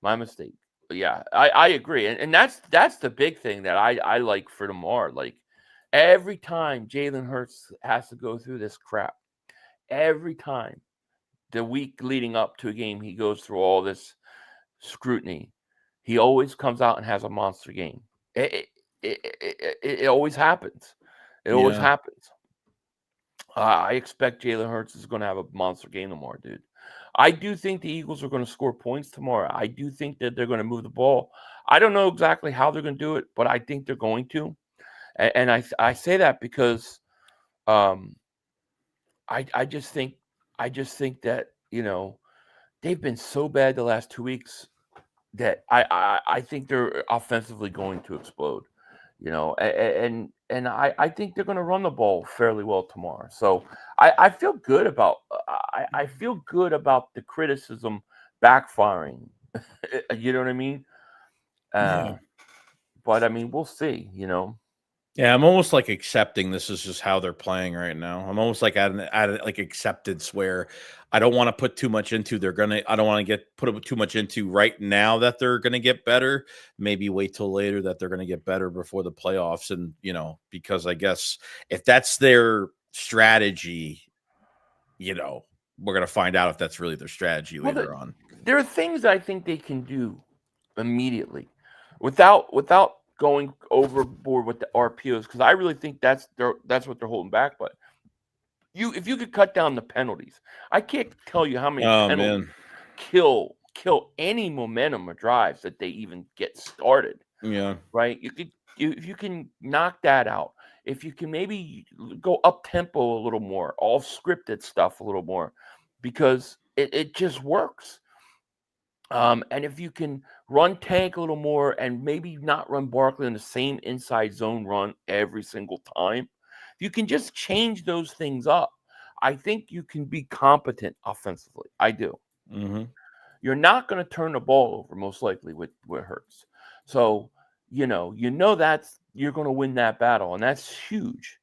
My mistake. Yeah, I agree. And that's the big thing that I like for tomorrow. Like, every time Jalen Hurts has to go through this crap, every time the week leading up to a game, he goes through all this scrutiny. He always comes out and has a monster game. It always happens. It always happens. I expect Jalen Hurts is going to have a monster game tomorrow, dude. I do think the Eagles are going to score points tomorrow. I do think that they're going to move the ball. I don't know exactly how they're going to do it, but I think they're going to. And I say that because I just think that they've been so bad the last 2 weeks that I think they're offensively going to explode, and I think they're going to run the ball fairly well tomorrow. So I feel good about I feel good about the criticism backfiring. You know what I mean? But I mean, we'll see. Yeah, I'm almost like accepting this is just how they're playing right now. I'm almost like at like acceptance where I don't want to put too much into. I don't want to put too much into right now that they're gonna get better. Maybe wait till later that they're gonna get better before the playoffs. And because I guess if that's their strategy, we're gonna find out if that's really their strategy later on. There are things I think they can do immediately without going overboard with the RPOs, because I really think that's what they're holding back. But if you could cut down the penalties, I can't tell you how many penalties kill any momentum or drives that they even get started. Yeah. Right. If you can knock that out, if you can maybe go up tempo a little more, all scripted stuff a little more, because it just works. And if you can run Tank a little more and maybe not run Barkley in the same inside zone run every single time, if you can just change those things up, I think you can be competent offensively. I do. Mm-hmm. You're not going to turn the ball over most likely with Hurts. So, that's you're going to win that battle, and that's huge.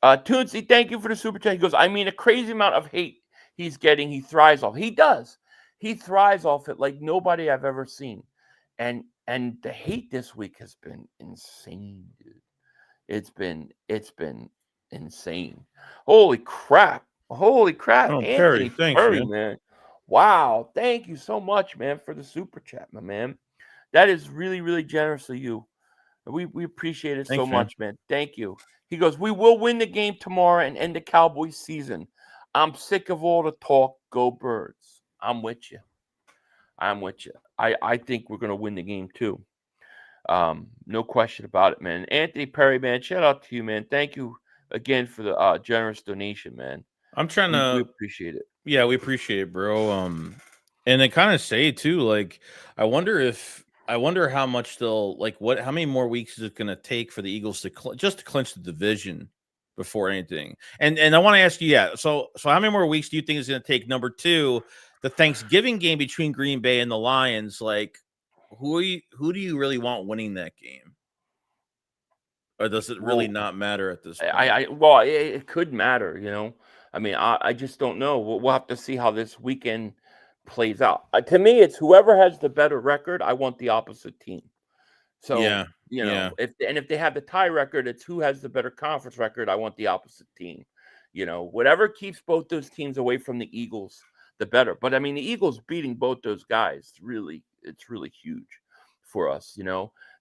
Toonsy, thank you for the super chat. He goes, I mean, a crazy amount of hate he's getting, he thrives off. He does. He thrives off it like nobody I've ever seen. And the hate this week has been insane, dude. It's been insane. Holy crap. Oh, Anthony thanks, Perry, man. Wow. Thank you so much, man, for the super chat, my man. That is really, really generous of you. We appreciate it so much, man. Thank you. He goes, we will win the game tomorrow and end the Cowboys season. I'm sick of all the talk. Go Birds. I'm with you. I think we're going to win the game too. No question about it, man. Anthony Perry, man, shout out to you, man. Thank you again for the generous donation, man. We appreciate it. Yeah, we appreciate it, bro. And they kind of say too, like, I wonder how much they'll how many more weeks is it going to take for the Eagles to clinch the division before anything? And I want to ask you, so how many more weeks do you think is going to take? Number two, the Thanksgiving game between Green Bay and the Lions, like, who do you really want winning that game? Or does it really not matter at this point? Well, it could matter, I mean, I just don't know. We'll have to see how this weekend plays out. To me, it's whoever has the better record. I want the opposite team. So, if they have the tie record, it's who has the better conference record. I want the opposite team. Whatever keeps both those teams away from the Eagles, the better. But I mean, the Eagles beating both those guys, it's really huge for us.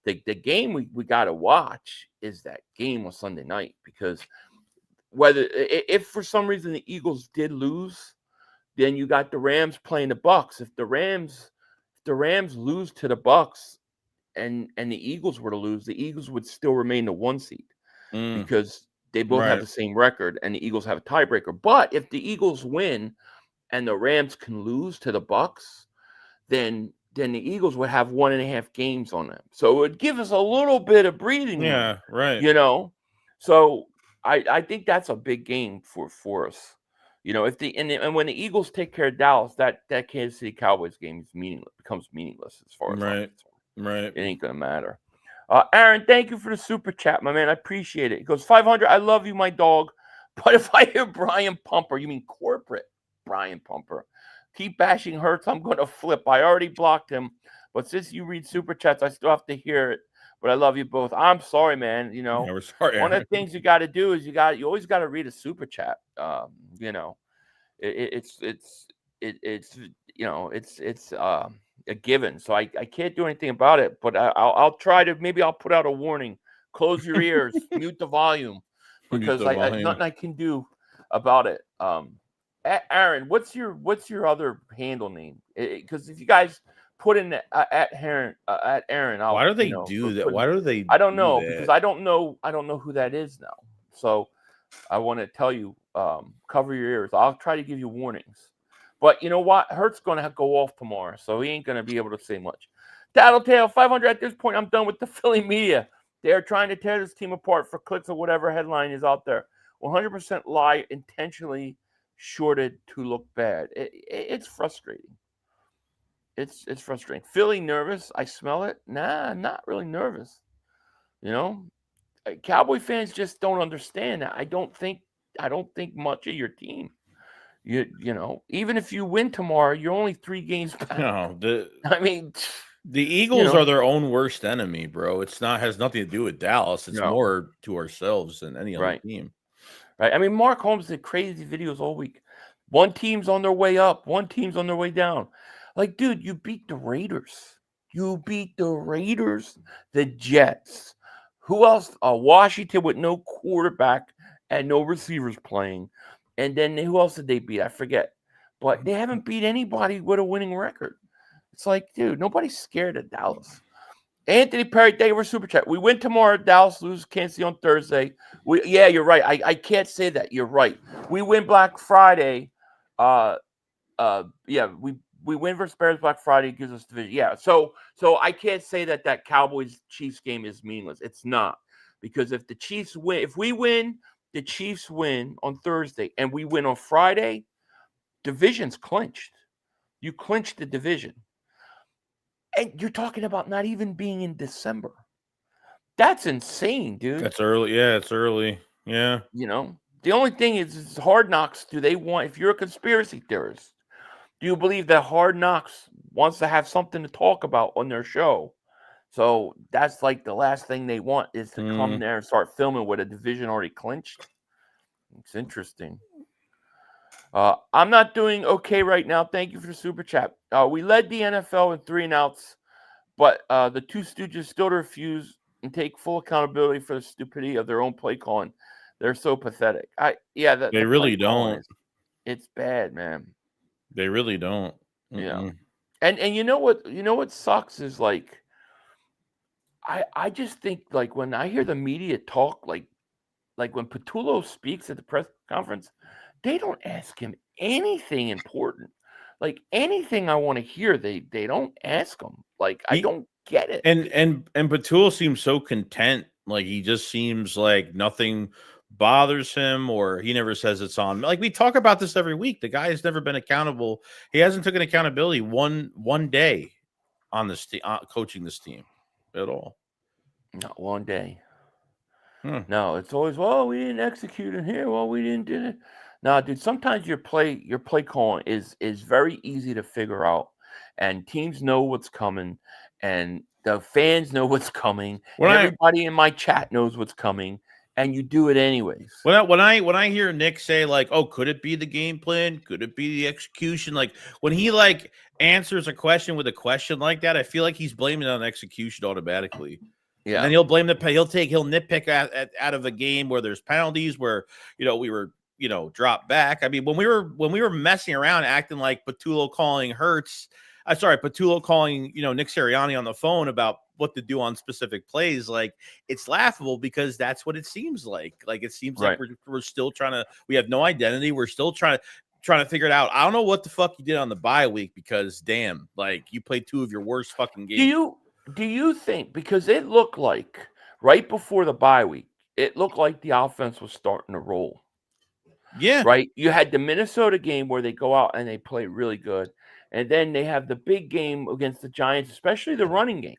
The game we got to watch is that game on Sunday night, because if for some reason the Eagles did lose, then you got the Rams playing the Bucks. If the Rams the Rams lose to the Bucks and the Eagles were to lose, the Eagles would still remain the 1 seed because they both have Right. the same record and the Eagles have a tiebreaker. But if the Eagles win and the Rams can lose to the Bucks, then the Eagles would have 1.5 games on them. So it would give us a little bit of breathing room. Yeah, right. You know? So I think that's a big game for us. You know, if the and when the Eagles take care of Dallas, that Kansas City Cowboys game is becomes meaningless as far as I'm Right. concerned. Right. It ain't gonna matter. Aaron, thank you for the super chat, my man. I appreciate it. He goes 500. I love you, my dog. But if I hear Brian Pumper, you mean corporate Brian Pumper, keep bashing Hurts, I'm gonna flip. I already blocked him, but since you read super chats, I still have to hear it. But I love you both. I'm sorry, man. You know, Yeah, we're sorry, one of Aaron. the things you got to do is you always got to read a super chat. You know, it's you know it's a given. So I can't do anything about it. But I'll try to, maybe I'll put out a warning. Close your ears, mute the volume, because nothing I can do about it. Aaron, what's your other handle name? Because if you guys put in at Aaron, I'll, Why do they you know, do that? put in- Why do they I don't do know, that? because I don't know who that is now. So I want to tell you, cover your ears. I'll try to give you warnings. But you know what? Hurt's going to go off tomorrow, so he ain't going to be able to say much. Tattletale 500. At this point, I'm done with the Philly media. They are trying to tear this team apart for clicks or whatever headline is out there. 100% lie, intentionally shorted to look bad. It's frustrating. It's frustrating. Philly nervous. I smell it. Nah, I'm not really nervous. You know, Cowboy fans just don't understand that. I don't think much of your team. You know, even if you win tomorrow, you're only 3 games back. No, I mean, the Eagles are their own worst enemy, bro. It's not, has nothing to do with Dallas. It's more to ourselves than any other team. Right. I mean, Mark Holmes did crazy videos all week. One team's on their way up, one team's on their way down. Like, dude, you beat the Raiders. You beat the Raiders, the Jets. Who else? Washington with no quarterback and no receivers playing. And then who else did they beat? I forget. But they haven't beat anybody with a winning record. It's like, dude, nobody's scared of Dallas. Anthony Perry, thank you for super chat. We win tomorrow. Dallas loses Kansas City on Thursday. Yeah, you're right. I can't say that. You're right. We win Black Friday. Yeah, we win versus Bears Black Friday, gives us division. Yeah, so I can't say that Cowboys Chiefs game is meaningless. It's not, because if the Chiefs win, if we win, the Chiefs win on Thursday, and we win on Friday, division's clinched. You clinched the division. And you're talking about not even being in December. That's insane, dude. That's early. Yeah, it's early. Yeah. You know, the only thing is Hard Knocks. Do they want, if you're a conspiracy theorist, do you believe that Hard Knocks wants to have something to talk about on their show? So that's like the last thing they want is to come there and start filming with a division already clinched. It's interesting. I'm not doing okay right now. Thank you for the super chat. We led the NFL in 3 and outs, but the two Stooges still refuse and take full accountability for the stupidity of their own play calling. They're so pathetic. They really don't. It's bad, man. They really don't. Yeah. And you know what sucks is, like, I just think, like, when I hear the media talk, like when Patullo speaks at the press conference, they don't ask him anything important. Like, anything I want to hear, they don't ask him. Like, I don't get it. And Patullo seems so content. Like, he just seems like nothing bothers him, or he never says it's on. Like, we talk about this every week. The guy has never been accountable. He hasn't taken accountability one day on this coaching this team at all. Not one day. No, it's always, well, we didn't execute it here. Well, we didn't do it. No, dude, sometimes your play calling is very easy to figure out, and teams know what's coming, and the fans know what's coming. Everybody in my chat knows what's coming, and you do it anyways. When I hear Nick say, like, oh, could it be the game plan? Could it be the execution? Like, when he, like, answers a question with a question like that, I feel like he's blaming it on execution automatically. Yeah. And then he'll blame he'll nitpick out of a game where there's penalties, where, we were, dropped back. I mean, when we were messing around acting like Patullo calling Hurts, Patullo calling, Nick Sirianni on the phone about what to do on specific plays. Like, it's laughable because that's what it seems like. Like, it seems like we're still we have no identity. We're still trying to figure it out. I don't know what the fuck you did on the bye week because damn, like you played 2 of your worst fucking games. Do you think, because it looked like right before the bye week, it looked like the offense was starting to roll. Yeah. Right? You had the Minnesota game where they go out and they play really good. And then they have the big game against the Giants, especially the running game.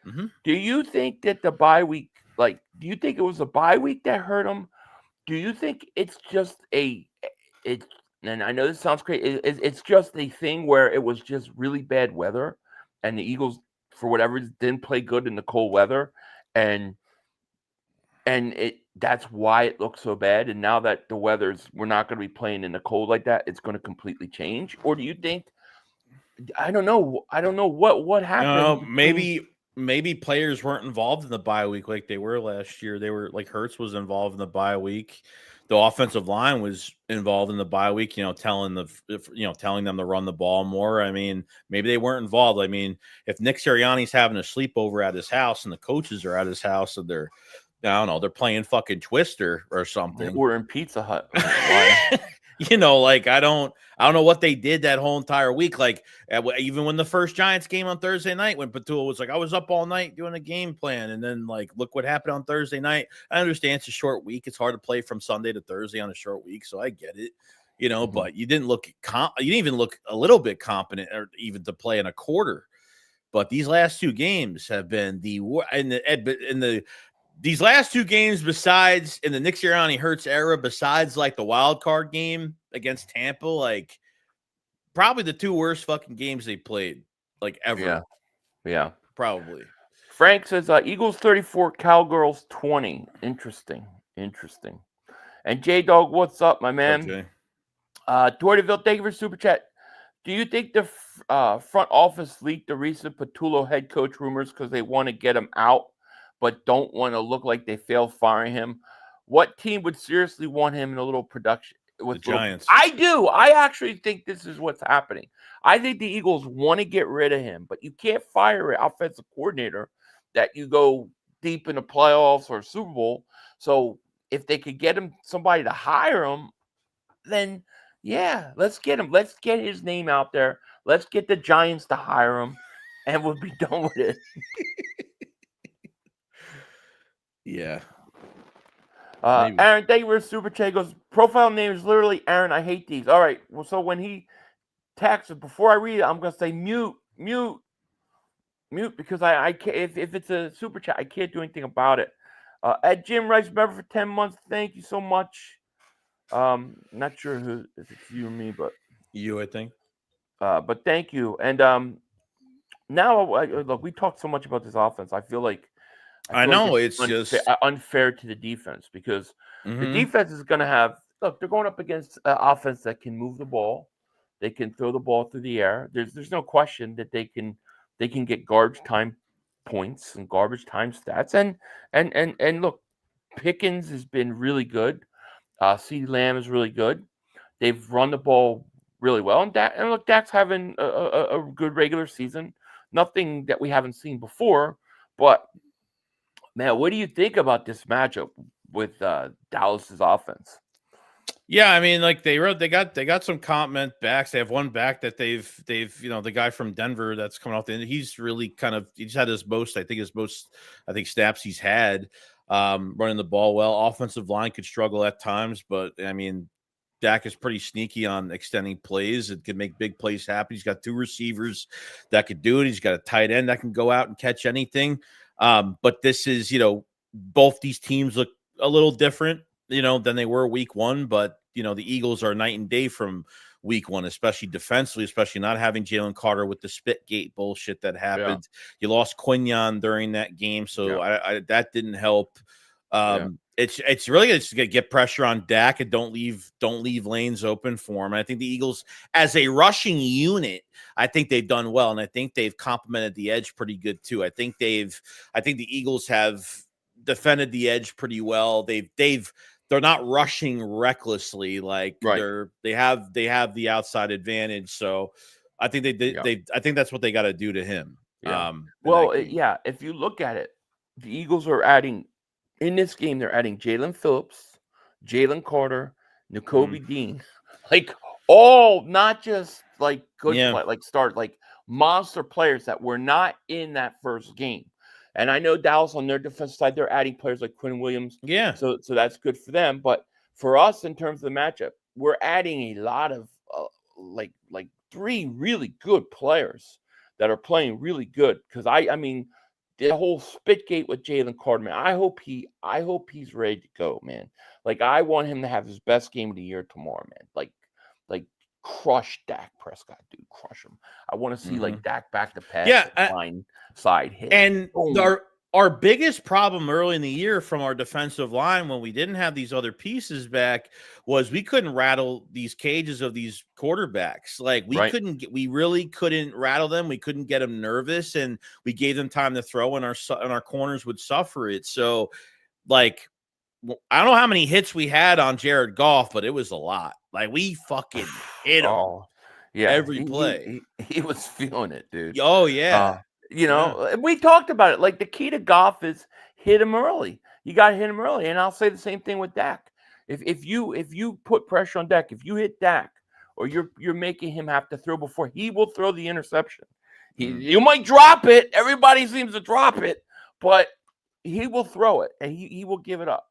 Mm-hmm. Do you think that the bye week, do you think it was the bye week that hurt them? Do you think it's just and I know this sounds crazy, it's just a thing where it was just really bad weather and the Eagles, for whatever reason, didn't play good in the cold weather, and that's why it looks so bad, and now that the we're not going to be playing in the cold like that, it's going to completely change? Or do you think, I don't know what happened? Maybe players weren't involved in the bye week like they were last year. They were like Hurts was involved in the bye week. The offensive line was involved in the bye week, telling them to run the ball more. I mean, maybe they weren't involved. I mean, if Nick Sirianni's having a sleepover at his house and the coaches are at his house and they're playing fucking Twister or something. Or in Pizza Hut. I don't know what they did that whole entire week. Like, even when the first Giants game on Thursday night, when Patullo was like, I was up all night doing a game plan. And then, look what happened on Thursday night. I understand it's a short week. It's hard to play from Sunday to Thursday on a short week. So I get it, but you didn't even look a little bit competent or even to play in a quarter. But these last 2 games have been these last 2 games, besides in the Nick Sirianni Hurts era, besides the wild card game against Tampa, probably the 2 worst fucking games they played, ever. Yeah. Probably. Frank says Eagles 34, Cowgirls 20. Interesting. And J-Dog, what's up, my man? Dordyville, thank you for super chat. Do you think the front office leaked the recent Patullo head coach rumors because they want to get him out, but don't want to look like they failed firing him? What team would seriously want him in a little production? The Giants. I do. I actually think this is what's happening. I think the Eagles want to get rid of him, but you can't fire an offensive coordinator that you go deep in the playoffs or Super Bowl. So if they could get him, somebody to hire him, then yeah, let's get him. Let's get his name out there. Let's get the Giants to hire him, and we'll be done with it. Yeah. Aaron, thank you for super chat. Goes, profile name is literally Aaron. I hate these. All right. Well, so when he texts, before I read it, I'm gonna say mute, because I can't. If it's a super chat, I can't do anything about it. Ed Jim Rice, member for 10 months. Thank you so much. Not sure if it's you or me, but you, I think. But thank you. And now look, we talked so much about this offense. I feel like it's unfair, just unfair to the defense, because the defense is going to have. Look, they're going up against an offense that can move the ball. They can throw the ball through the air. There's no question that they can get garbage time points and garbage time stats. And look, Pickens has been really good. CeeDee Lamb is really good. They've run the ball really well, and look, Dak's having a good regular season. Nothing that we haven't seen before, but man, what do you think about this matchup with Dallas's offense? Yeah, I mean, they got some competent backs. They have one back that they've the guy from Denver that's coming off the end. He's really he's had his most snaps he's had running the ball well. Offensive line could struggle at times, but I mean, Dak is pretty sneaky on extending plays. It can make big plays happen. He's got 2 receivers that could do it. He's got a tight end that can go out and catch anything. But this is, both these teams look a little different, than they were week 1. But, the Eagles are night and day from week 1, especially defensively, especially not having Jalen Carter with the Spitgate bullshit that happened. Yeah. You lost Quinyon during that game, so that didn't help. It's really just gonna get pressure on Dak and don't leave lanes open for him. And I think the Eagles, as a rushing unit, I think they've done well, and I think they've complemented the edge pretty good too. I think the Eagles have defended the edge pretty well. They're not rushing recklessly, they have the outside advantage. So I think I think that's what they got to do to him. Yeah. in Well, that game. yeah. If you look at it, the Eagles are adding in this game. They're adding Jalen Phillips, Jalen Carter, Nakobe Dean, like all not just like good Yeah. play, like monster players that were not in that first game. And I know Dallas on their defensive side, they're adding players like Quinn Williams. Yeah. So that's good for them. But for us, in terms of the matchup, we're adding a lot of like 3 really good players that are playing really good. Because I mean, the whole Spitgate with Jalen Carter, man. I hope he's ready to go, man. Like I want him to have his best game of the year tomorrow, man. Like crush Dak Prescott, dude. Crush him. I want to see like Dak back to pass. Yeah, line side hit. And Boom. our biggest problem early in the year from our defensive line when we didn't have these other pieces back was we couldn't rattle these cages of these quarterbacks. Like we really couldn't rattle them. We couldn't get them nervous, and we gave them time to throw, and our corners would suffer it. So, like, I don't know how many hits we had on Jared Goff, but it was a lot. Like we fucking hit him. Oh, yeah. Every play. He was feeling it, dude. Oh yeah. You know, we talked about it. Like the key to Goff is hit him early. You got to hit him early, and I'll say the same thing with Dak. If you put pressure on Dak, if you hit Dak, or you're making him have to throw before, he will throw the interception. You might drop it. Everybody seems to drop it, but he will throw it, and he will give it up.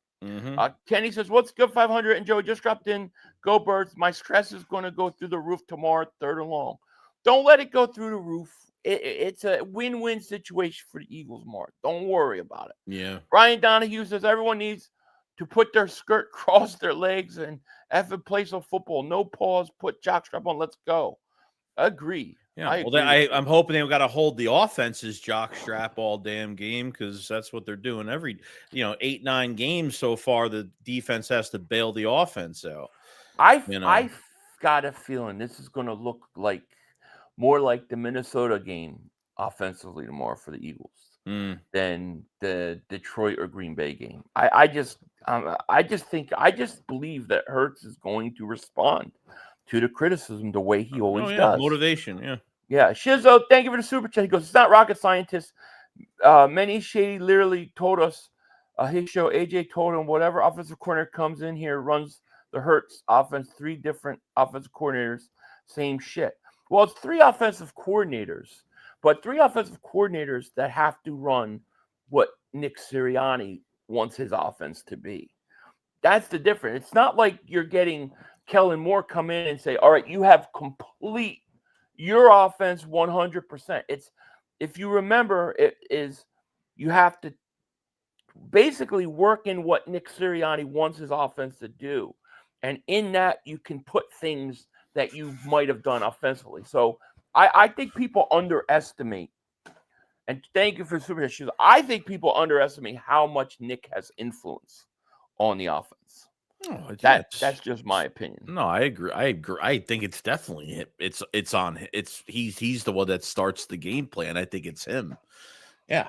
Kenny says, "What's good, 500?" And Joe just dropped in. Go Birds! My stress is going to go through the roof tomorrow, 3rd and long. Don't let it go through the roof. It's a win-win situation for the Eagles, Mark. Don't worry about it. Yeah. Brian Donahue says everyone needs to put their skirt cross their legs and effing play some football. No pause. Put jockstrap on. Let's go. Agree. Yeah. I'm hoping they've got to hold the offense's jockstrap all damn game because that's what they're doing every 8-9 games so far. The defense has to bail the offense out. I got a feeling this is going to look like more like the Minnesota game offensively tomorrow for the Eagles than the Detroit or Green Bay game. I just believe that Hurts is going to respond to the criticism the way he always does. Motivation, yeah. Shizzo, thank you for the super chat. He goes, it's not rocket scientists. Many Shady literally told us his show. AJ told him whatever offensive coordinator comes in here runs the Hurts offense. 3 different offensive coordinators, same shit. Well, it's 3 offensive coordinators, but 3 offensive coordinators that have to run what Nick Sirianni wants his offense to be. That's the difference. It's not like you're getting Kellen Moore come in and say, all right, you have complete your offense 100%. It's, if you remember, it is you have to basically work in what Nick Sirianni wants his offense to do. And in that, you can put things that you might have done offensively. So I think people underestimate, and thank you for super issues. I think people underestimate how much Nick has influence on the offense. Oh, that's just my opinion. No, I agree. I think it's definitely he's the one that starts the game plan. I think it's him. Yeah.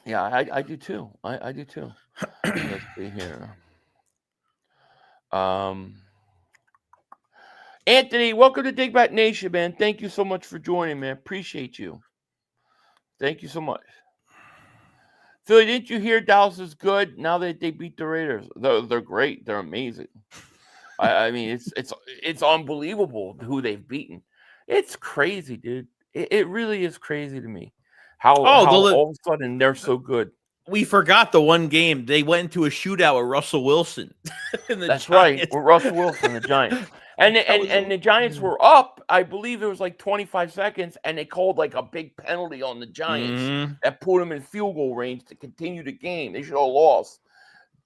I do too. I do too. Let's see here. Anthony, welcome to Digbat Nation, man. Thank you so much for joining, man. Appreciate you. Thank you so much. Philly, didn't you hear Dallas is good now that they beat the Raiders? They're great. They're amazing. I mean, it's unbelievable who they've beaten. It's crazy, dude. It really is crazy to me how all of a sudden they're so good. We forgot the one game they went into a shootout with Russell Wilson. That's right, with Russell Wilson, the Giants. And the Giants were up, I believe it was like 25 seconds, and they called like a big penalty on the Giants that put them in field goal range to continue the game. They should have lost.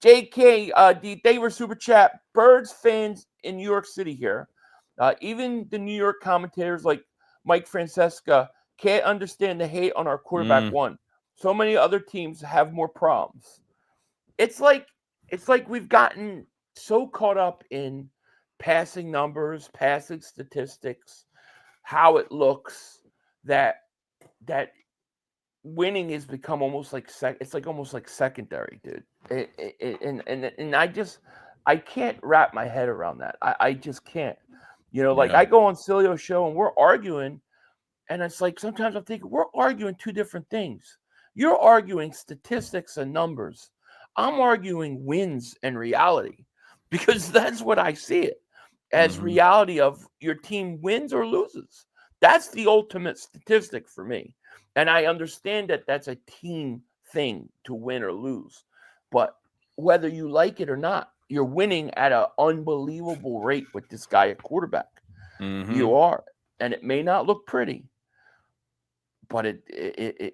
JK, they were super chat. Birds fans in New York City here. Even the New York commentators like Mike Francesca can't understand the hate on our quarterback one. So many other teams have more problems. It's like we've gotten so caught up in passing numbers, passing statistics, how it looks that winning has become almost like it's like almost like secondary, dude. And I can't wrap my head around that. I just can't. You know, like Yeah. I go on Cilio's show and we're arguing, and it's like sometimes I'm thinking we're arguing two different things. You're arguing statistics and numbers. I'm arguing wins and reality because that's what I see it as Mhm. reality of your team wins or loses. That's the ultimate statistic for me. And I understand that that's a team thing to win or lose. But whether you like it or not, you're winning at an unbelievable rate with this guy at quarterback. You Mhm. are. And it may not look pretty, but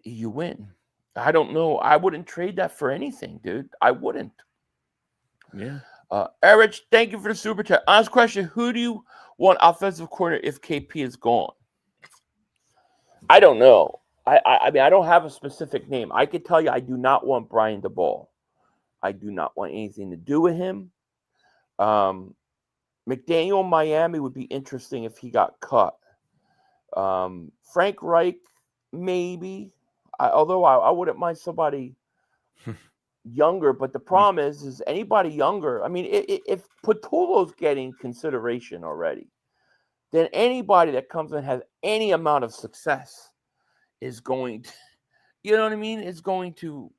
you win. I don't know. I wouldn't trade that for anything, dude. I wouldn't. Yeah. Eric, thank you for the super chat. Honest question: who do you want offensive coordinator if KP is gone? I don't know. I mean, I don't have a specific name. I could tell you, I do not want Brian DeBall. I do not want anything to do with him. McDaniel in Miami would be interesting if he got cut. Frank Reich, maybe. Although I wouldn't mind somebody younger, but the problem is anybody younger. I mean, if Patullo's getting consideration already, then anybody that comes and has any amount of success is going to, you know what I mean? Is going to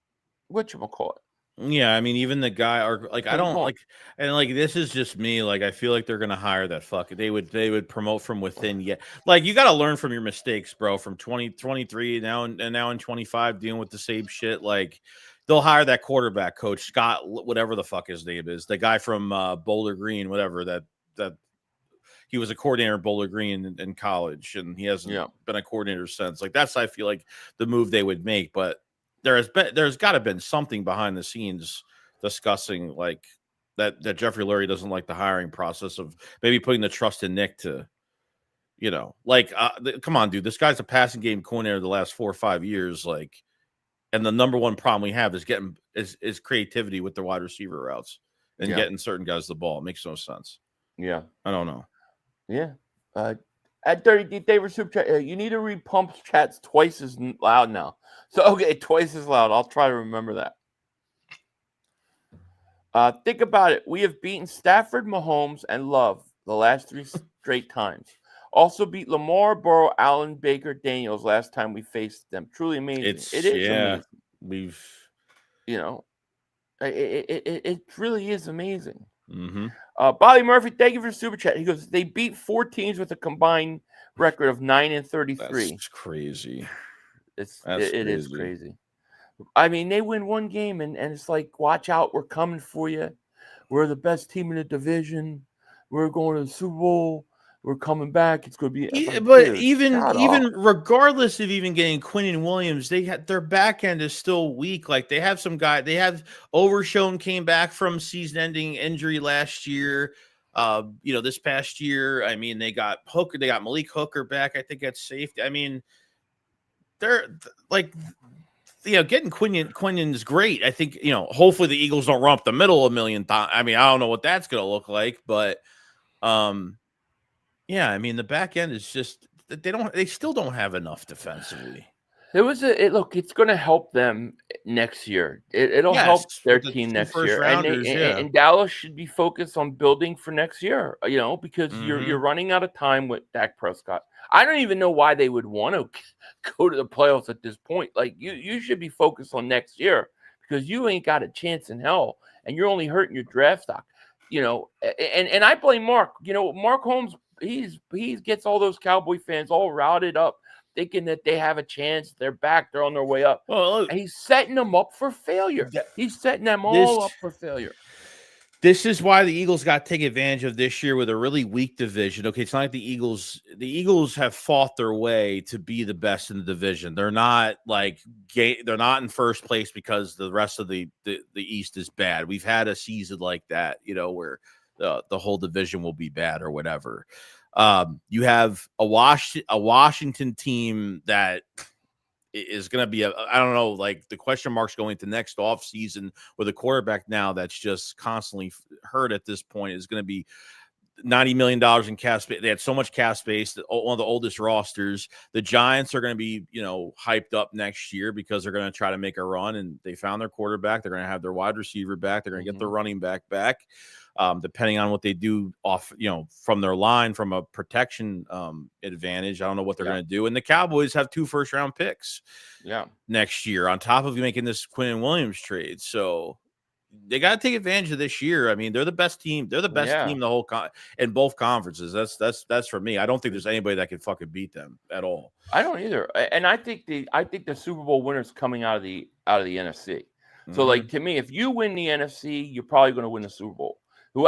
whatchamacallit. Yeah, I mean, even the guy, or like, I Take don't on. like, and like, this is just me. Like, I feel like they're gonna hire that fuck. They would promote from within. Yet, like, you got to learn from your mistakes, bro. From 2023 now and now in 25, dealing with the same shit. Like, they'll hire that quarterback coach, Scott, whatever the fuck his name is, the guy from Boulder Green, whatever that he was a coordinator at Boulder Green in college, and he hasn't Yeah. been a coordinator since. Like, that's, I feel like, the move they would make, but there's got to been something behind the scenes discussing like that Jeffrey Lurie doesn't like the hiring process of maybe putting the trust in Nick to, like, come on, dude, this guy's a passing game coordinator the last 4 or 5 years, like, and the number one problem we have is creativity with the wide receiver routes and Yeah. getting certain guys the ball. It makes no sense. Yeah. I don't know. Yeah. At 30 David Super Chat, you need to read pump chats twice as loud now. So okay, twice as loud. I'll try to remember that. Think about it. We have beaten Stafford, Mahomes, and Love the last 3 straight times. Also beat Lamar, Burrow, Allen, Baker, Daniels last time we faced them. Truly amazing. It is amazing. We've You know, it really is amazing. mm-hmm. Bobby Murphy, thank you for the super chat. He goes, they beat 4 teams with a combined record of 9-33. That's crazy. It Crazy. is crazy. I mean, they win one game and it's like, watch out, we're coming for you. We're the best team in the division. We're going to the Super Bowl. We're coming back. It's going to be. Yeah, Like, but dude, even regardless of even getting Quinnen Williams, their back end is still weak. Like, they have some guy. They have Overshown came back from season-ending injury last year. This past year, I mean, they got Hooker. They got Malik Hooker back, I think, at safety. I mean, they're like, getting Quinnen's great. I think, hopefully the Eagles don't run up the middle a million times. I mean, I don't know what that's going to look like, but yeah, I mean, the back end is just they still don't have enough defensively. Look, it's going to help them next year. It'll help their team next year, and Dallas should be focused on building for next year. Because you're running out of time with Dak Prescott. I don't even know why they would want to go to the playoffs at this point. Like, you should be focused on next year because you ain't got a chance in hell, and you're only hurting your draft stock. And I blame Mark. Mark Holmes. He gets all those Cowboy fans all routed up, thinking that they have a chance. They're back. They're on their way up. Well, and he's setting them up for failure. He's setting them all up for failure. This is why the Eagles got to take advantage of this year with a really weak division. Okay, it's not like the Eagles have fought their way to be the best in the division. They're not they're not in first place because the rest of the East is bad. We've had a season like that, where the whole division will be bad or whatever. You have a Washington team that is going to be I don't know, like, the question marks going into next offseason with a quarterback now that's just constantly hurt at this point is going to be $90 million in cap space. They had so much cap space, one of the oldest rosters. The Giants are going to be, hyped up next year because they're going to try to make a run, and they found their quarterback. They're going to have their wide receiver back. They're going to get their running back. Depending on what they do off, from their line, from a protection advantage. I don't know what they're going to do. And the Cowboys have 2 first-round picks next year on top of making this Quinn Williams trade. So they got to take advantage of this year. I mean, they're the best team. They're the best team in the whole in both conferences. That's for me. I don't think there's anybody that can fucking beat them at all. I don't either. And I think the Super Bowl winner's coming out of the NFC. So like, to me, if you win the NFC, you're probably going to win the Super Bowl.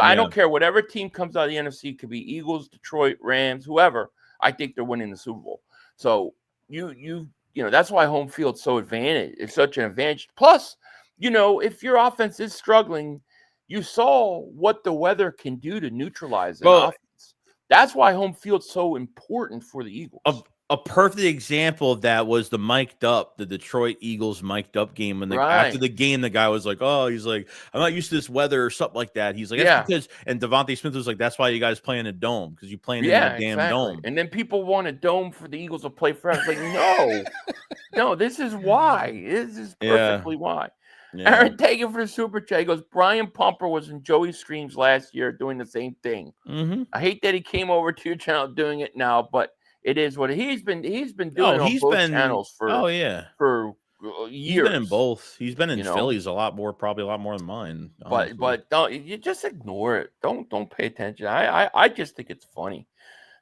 I don't care whatever team comes out of the NFC. It could be Eagles, Detroit, Rams, whoever. I think they're winning the Super Bowl. So that's why home field's so advantage. It's such an advantage. Plus, if your offense is struggling, you saw what the weather can do to neutralize an offense. That's why home field's so important for the Eagles. A perfect example of that was the Detroit Eagles mic'd up game. When after the game, the guy was like, he's like, I'm not used to this weather or something like that. He's like, that's because, and Devontae Smith was like, that's why you guys play in a dome, because you play in a damn dome. And then people want a dome for the Eagles to play for us. Like, no, this is why. This is perfectly why. Yeah. Aaron, thank you for the super chat. He goes, Brian Pumper was in Joey Streams last year doing the same thing. I hate that he came over to your channel doing it now, but it is what he's been doing on both channels for years. He's been in both. He's been in Phillies probably a lot more than mine. Honestly. But don't you just ignore it. Don't pay attention. I just think it's funny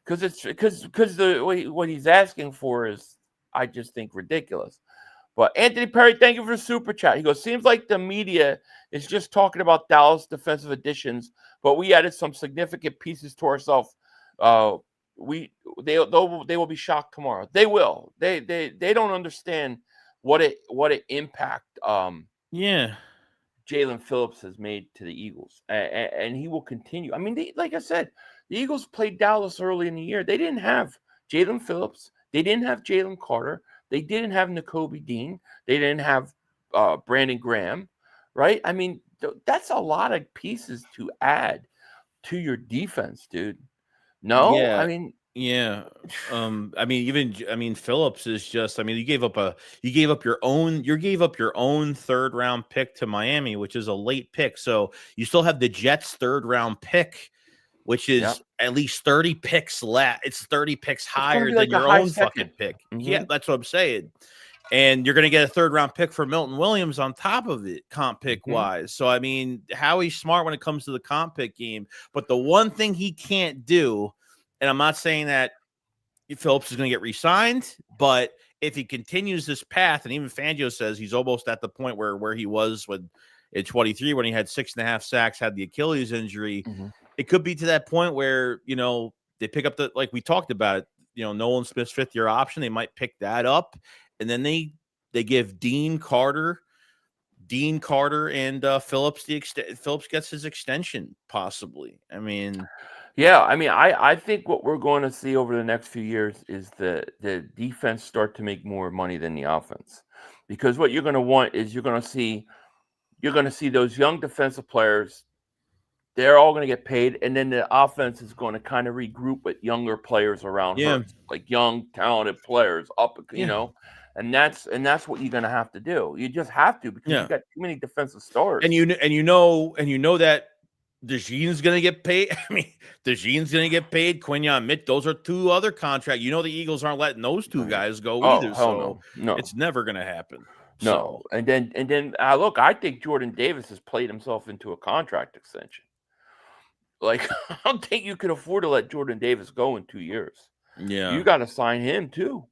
because what he's asking for is, I just think, ridiculous. But Anthony Perry, thank you for the super chat. He goes, seems like the media is just talking about Dallas defensive additions, but we added some significant pieces to ourselves. They will be shocked tomorrow. They will. They don't understand what an impact Jalen Phillips has made to the Eagles, and he will continue. I mean, like I said, the Eagles played Dallas early in the year. They didn't have Jalen Phillips. They didn't have Jalen Carter. They didn't have Nakobe Dean. They didn't have Brandon Graham, right? I mean, that's a lot of pieces to add to your defense, dude. No, yeah. I mean, Phillips is just, you gave up your own 3rd round pick to Miami, which is a late pick. So you still have the Jets' 3rd round pick, which is at least 30 picks less. It's 30 picks higher than your own fucking pick. Yeah, that's what I'm saying. And you're going to get a 3rd round pick for Milton Williams on top of it, comp pick wise. So, Howie's smart when it comes to the comp pick game. But the one thing he can't do, and I'm not saying that Phillips is going to get re-signed, but if he continues this path, and even Fangio says he's almost at the point where he was in 23 when he had 6.5 sacks, had the Achilles injury. It could be to that point where, they pick up like we talked about it, Nolan Smith's 5th-year option. They might pick that up. And then they give Dean Carter and Phillips Phillips gets his extension possibly. I think what we're going to see over the next few years is the defense start to make more money than the offense, because what you're going to want is you're going to see those young defensive players. They're all going to get paid, and then the offense is going to kind of regroup with younger players around her, like young, talented players up, and that's what you're going to have to do. You just have to, because you got too many defensive stars, and you know that DeJean's going to get paid. DeJean's going to get paid. Quinyon Mitt, those are 2 other contracts. The Eagles aren't letting those 2 guys go either. So no, it's never going to happen. No, so. and then look, I think Jordan Davis has played himself into a contract extension. Like, I don't think you can afford to let Jordan Davis go in 2 years. Yeah. You got to sign him, too.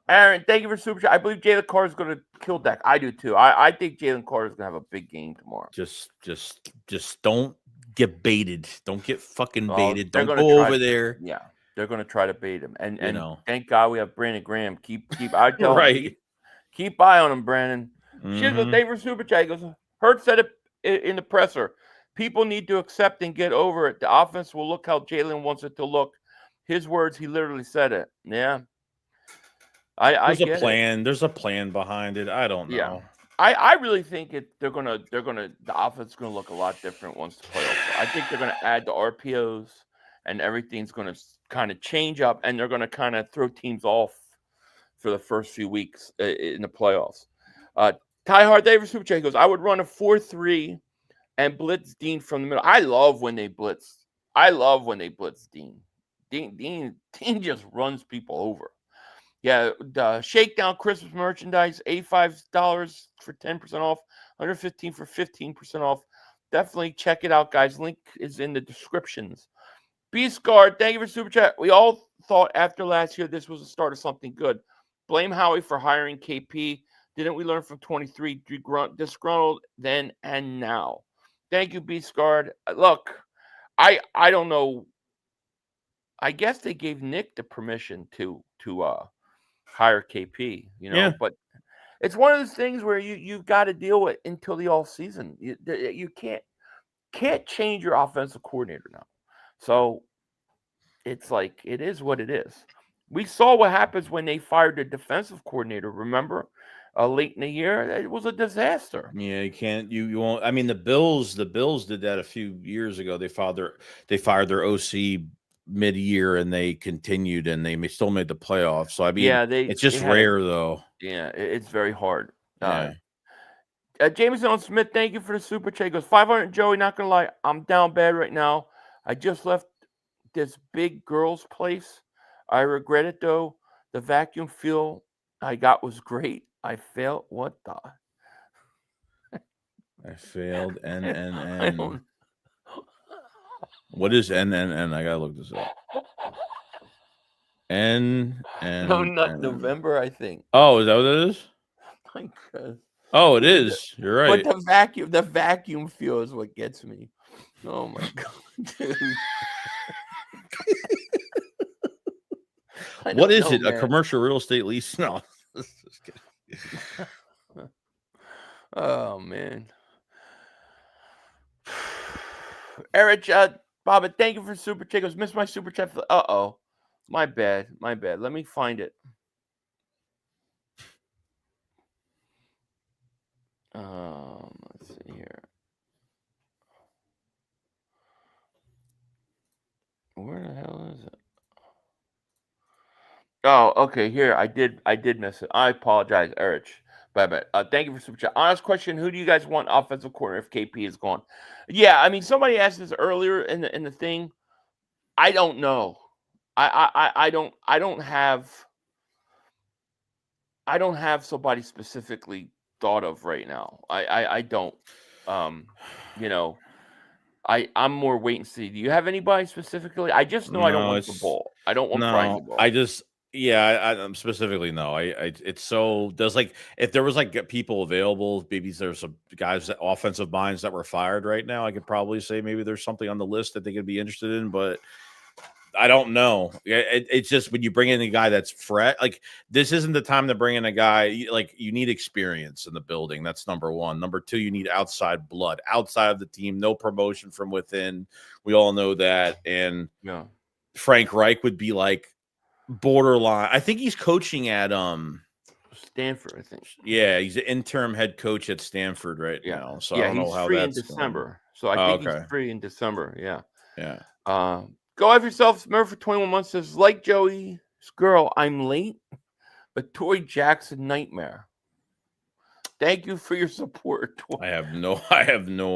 Aaron, thank you for super chat. I believe Jalen Carter is going to kill Dak. I do, too. I think Jalen Carter is going to have a big game tomorrow. Just don't get baited. Don't get fucking baited. Don't go over there. Yeah, they're going to try to bait him. And thank God we have Brandon Graham. I tell him, keep eye on him, Brandon. Shizzle, thank you for super chat. He goes, Hurts said it in the presser. People need to accept and get over it. The offense will look how Jalen wants it to look. His words, he literally said it. Yeah. There's a plan. There's a plan behind it. I don't know. I really think the offense is gonna look a lot different once the playoffs. I think they're gonna add the RPOs and everything's gonna kind of change up, and they're gonna kind of throw teams off for the first few weeks in the playoffs. Ty Hart Davis Super Chat goes, I would run a 4-3 and blitz Dean from the middle. I love when they blitz. Dean. Dean just runs people over. Yeah, the Shakedown Christmas merchandise, $85 for 10% off, $115 for 15% off. Definitely check it out, guys. Link is in the descriptions. Beast Guard, thank you for Super Chat. We all thought after last year this was the start of something good. Blame Howie for hiring KP. Didn't we learn from 23? Disgruntled then and now. Thank you, Beast Guard. Look, I don't know. I guess they gave Nick the permission to hire KP, Yeah. but it's one of those things where you've got to deal with until the off season. You can't change your offensive coordinator now. So it's like it is what it is. We saw what happens when they fired the defensive coordinator. Remember, late in the year, it was a disaster. Yeah, you can't. You won't. I mean, the Bills did that a few years ago. They fired their OC mid-year, and they continued, and they still made the playoffs. So I mean, Yeah, it's just rare, though. Yeah, it's very hard. Yeah. Jameson Smith, thank you for the super chat. He goes 500. Joey, not gonna lie, I'm down bad right now. I just left this big girl's place. I regret it though. The vacuum feel I got was great. I failed. What the? I failed. I N. don't- What is N? I gotta look this up. N. No, not November. I think. Oh, is that what it is? My God. Oh, it is. You're right. But the vacuum feel is what gets me. Oh my God, dude. What is it? Man. A commercial real estate lease? No. Just kidding. Oh man. Eric, Bob, thank you for super chat. Goes, missed my super chat. My bad. Let me find it. Let's see here. Where the hell is it? Oh, okay. Here, I did miss it. I apologize, Eric. Bye. Thank you for super chat. Honest question: who do you guys want offensive coordinator if KP is gone? Yeah, I mean, somebody asked this earlier in the thing. I don't know. I don't have somebody specifically thought of right now. I don't. I'm more wait and see. Do you have anybody specifically? I just know I don't want the ball. I don't want Brian the ball. I'm specifically no. It's so there's like if there was like people available, maybe there's some guys offensive minds that were fired right now. I could probably say maybe there's something on the list that they could be interested in, but I don't know. It's just when you bring in a guy that's fresh, like this isn't the time to bring in a guy. Like you need experience in the building. That's number one. Number two, you need outside blood outside of the team. No promotion from within. We all know that. And Frank Reich would be like borderline. I think he's coaching at Stanford. I think. Yeah, he's an interim head coach at Stanford right now. So I don't know how that's free in December. So I think he's free in December. Yeah. Go have yourself. Remember for 21 months says, like Joey's girl, I'm late, but Toy Jackson nightmare. Thank you for your support. I have no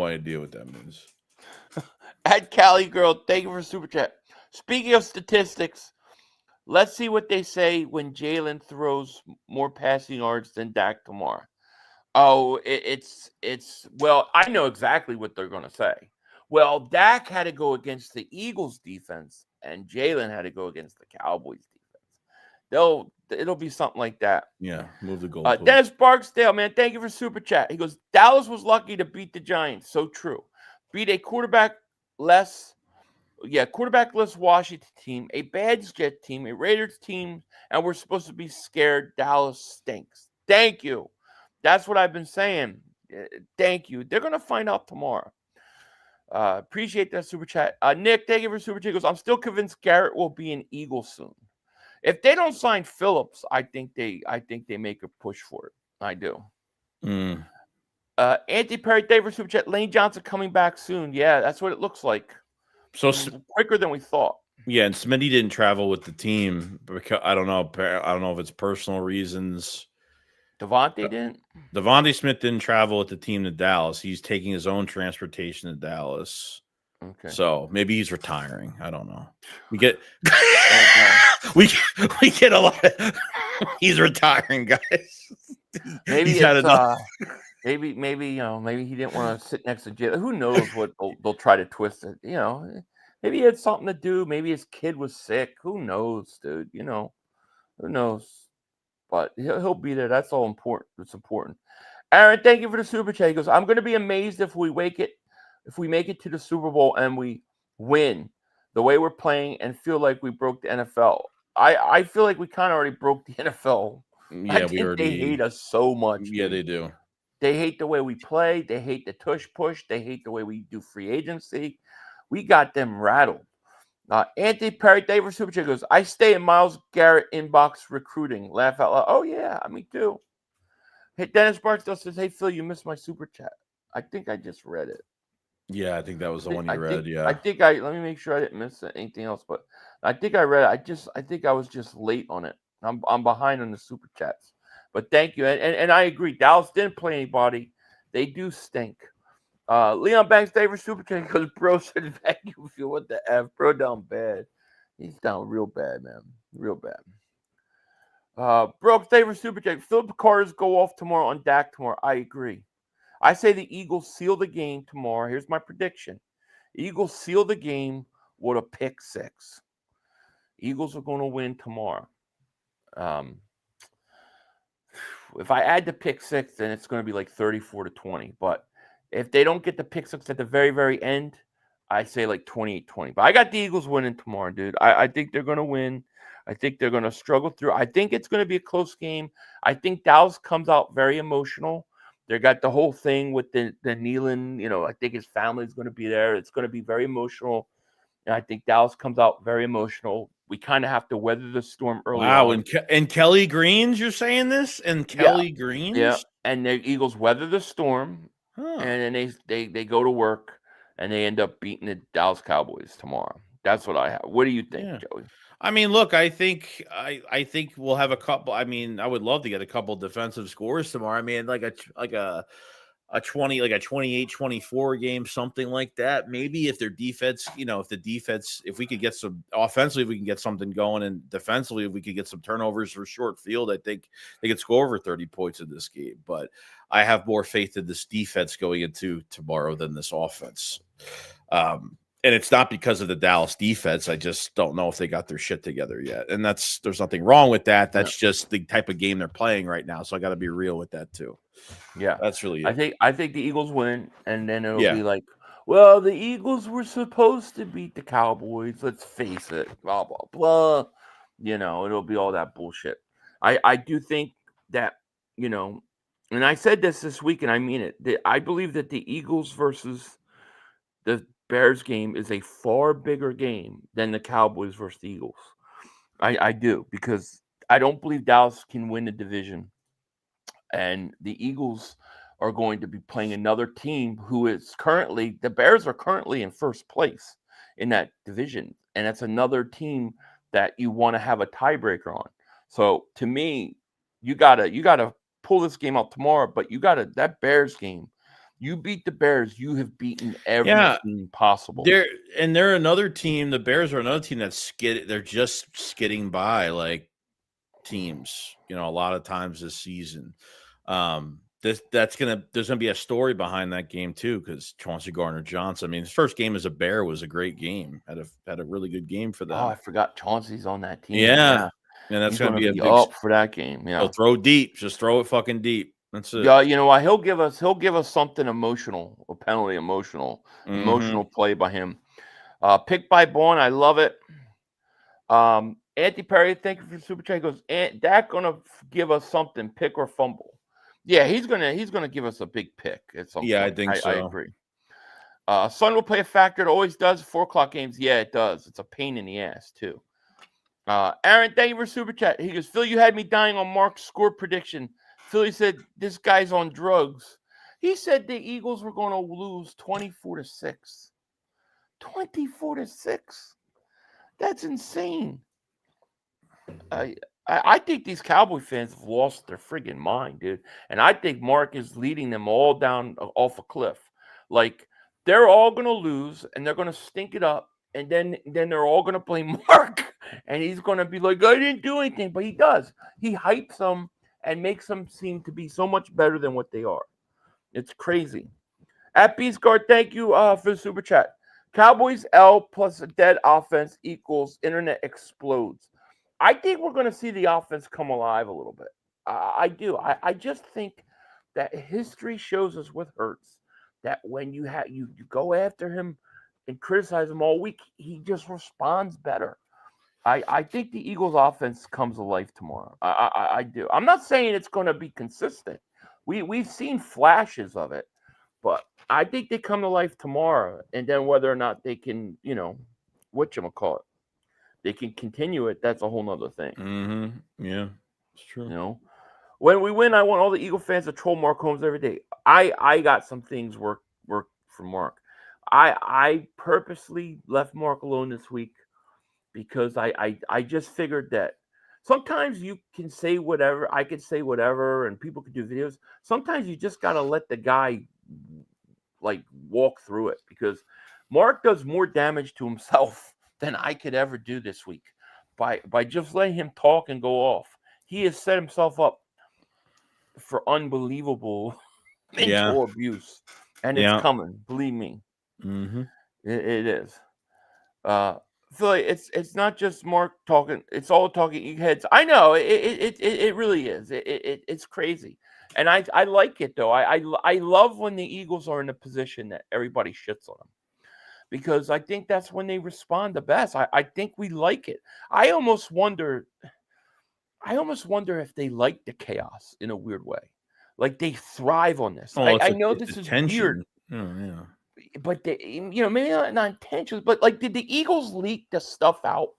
idea what that means. At Cali Girl, thank you for super chat. Speaking of statistics, let's see what they say when Jalen throws more passing yards than Dak tomorrow. Oh, it's well, I know exactly what they're going to say. Well, Dak had to go against the Eagles defense, and Jalen had to go against the Cowboys defense. It'll be something like that. Yeah, move the goal. Dennis Barksdale, man, thank you for super chat. He goes, Dallas was lucky to beat the Giants. So true. Beat a quarterback-less Washington team, a Badge Jet team, a Raiders team, and we're supposed to be scared. Dallas stinks. Thank you. That's what I've been saying. Thank you. They're going to find out tomorrow. Appreciate that super chat. Nick, thank you for super chat. He goes, I'm still convinced Garrett will be an Eagle soon. If they don't sign Phillips, I think they make a push for it. I do. Mm. Anthony Perry, David Super Chat, Lane Johnson coming back soon. Yeah, that's what it looks like. So Quicker than we thought. yeah, and Smitty didn't travel with the team because I don't know. I don't know if it's personal reasons. Devontae didn't. Devontae Smith didn't travel with the team to Dallas. He's taking his own transportation to Dallas. Okay. So maybe he's retiring. I don't know. We get we get a lot. He's retiring, guys. Maybe He's had enough. maybe maybe he didn't want to sit next to Jay. Who knows what they'll try to twist it? Maybe he had something to do. Maybe his kid was sick. Who knows, dude? Who knows? But he'll be there. That's all important. It's important. Aaron, thank you for the super chat. He goes, I'm going to be amazed if we make it to the Super Bowl and we win the way we're playing and feel like we broke the NFL. I feel like we kind of already broke the NFL. Yeah, I think they hate us so much. Yeah, dude. they do. They hate the way we play. They hate the tush push. They hate the way we do free agency. We got them rattled. Anthony Perry, David Super Chat goes, I stay in Myles Garrett inbox recruiting. Laugh out loud. Oh, yeah, me too. Hey, Dennis Barksdale says, hey, Phil, you missed my super chat. I think I just read it. Yeah, I think that was the one you read. Yeah. I think let me make sure I didn't miss anything else, but I think I read it. I think I was just late on it. I'm behind on the super chats. But thank you. And I agree. Dallas didn't play anybody. They do stink. Leon Banks, David Super Chat goes, bro said vacuum feel. What the F? Bro down bad. He's down real bad, man. Real bad. Brooks, David Super Chat. Philip Carter's go off tomorrow on Dak tomorrow. I agree. I say the Eagles seal the game tomorrow. Here's my prediction. Eagles seal the game with a pick six. Eagles are going to win tomorrow. If I add the pick six, then it's going to be like 34-20. But if they don't get the pick six at the very, very end, I say like 28-20. But I got the Eagles winning tomorrow, dude. I think they're going to win. I think they're going to struggle through. I think it's going to be a close game. I think Dallas comes out very emotional. They got the whole thing with the kneeling. I think his family's going to be there. It's going to be very emotional. And I think Dallas comes out very emotional. We kind of have to weather the storm early on. Wow, and Kelly Greens, you're saying this? And Kelly Greens? Yeah, and the Eagles weather the storm, and then they go to work, and they end up beating the Dallas Cowboys tomorrow. That's what I have. What do you think, Joey? I mean, look, I think we'll have a couple. I mean, I would love to get a couple defensive scores tomorrow. I mean, like a 28-24 game, something like that. Maybe if their defense, if we could get some offensively, if we can get something going, and defensively, if we could get some turnovers for short field, I think they could score over 30 points in this game. But I have more faith in this defense going into tomorrow than this offense. And it's not because of the Dallas defense. I just don't know if they got their shit together yet. And there's nothing wrong with that. That's just the type of game they're playing right now. So I got to be real with that too. Yeah, that's really it. I think the Eagles win, and then it'll be like, well, the Eagles were supposed to beat the Cowboys. Let's face it. Blah blah blah. It'll be all that bullshit. I do think that and I said this week, and I mean it. I believe that the Eagles versus the Bears game is a far bigger game than the Cowboys versus the Eagles. I do, because I don't believe Dallas can win the division. And the Eagles are going to be playing another team who is currently, the Bears are currently in first place in that division. And that's another team that you want to have a tiebreaker on. So to me, you gotta pull this game out tomorrow, but that Bears game, you beat the Bears, you have beaten every team possible. They're another team. The Bears are another team they're just skidding by like teams, a lot of times this season. There's gonna be a story behind that game too, because Chauncey Gardner-Johnson. I mean, his first game as a Bear was a great game. Had a really good game for them. Oh, I forgot Chauncey's on that team. Yeah. And that's gonna be a big up for that game. Yeah, he'll throw deep. Just throw it fucking deep. That's it. Yeah, you know what? He'll give us something emotional, a penalty emotional play by him. Picked by Bourne, I love it. Anthony Perry, thank you for the super chat. He goes, Dak gonna give us something, pick or fumble. Yeah, he's gonna give us a big pick at some point. Yeah, I think so. I agree. Sun will play a factor. It always does. 4:00 games. Yeah, it does. It's a pain in the ass too. Aaron, thank you for super chat. He goes, Phil, you had me dying on Mark's score prediction. Philly said this guy's on drugs. He said the Eagles were going to lose 24-6. 24-6. That's insane. I think these Cowboy fans have lost their friggin' mind, dude. And I think Mark is leading them all down off a cliff. Like, they're all going to lose, and they're going to stink it up, and then they're all going to blame Mark, and he's going to be like, I didn't do anything. But he does. He hypes them and makes them seem to be so much better than what they are. It's crazy. At Beastguard, thank you for the super chat. Cowboys L plus a dead offense equals internet explodes. I think we're going to see the offense come alive a little bit. I do. I just think that history shows us with Hurts that when you go after him and criticize him all week, he just responds better. I think the Eagles' offense comes alive tomorrow. I do. I'm not saying it's going to be consistent. We've seen flashes of it, but I think they come to life tomorrow. And then whether or not they can, whatchamacallit, they can continue it, that's a whole nother thing. Mm-hmm. Yeah, it's true. When we win, I want all the Eagle fans to troll Mark Holmes every day. I got some things work for Mark. I purposely left Mark alone this week because I just figured that sometimes you can say whatever, I could say whatever, and people could do videos. Sometimes you just got to let the guy walk through it, because Mark does more damage to himself than I could ever do this week by just letting him talk and go off. He has set himself up for unbelievable mental abuse, and it's coming. Believe me, it is. Philly, it's not just Mark talking; it's all talking heads. I know it really is. It's crazy, and I like it though. I love when the Eagles are in a position that everybody shits on them, because I think that's when they respond the best. I think we like it. I almost wonder if they like the chaos in a weird way. Like they thrive on this. I know this is weird. Oh, yeah. But they, maybe not intentions, but did the Eagles leak the stuff out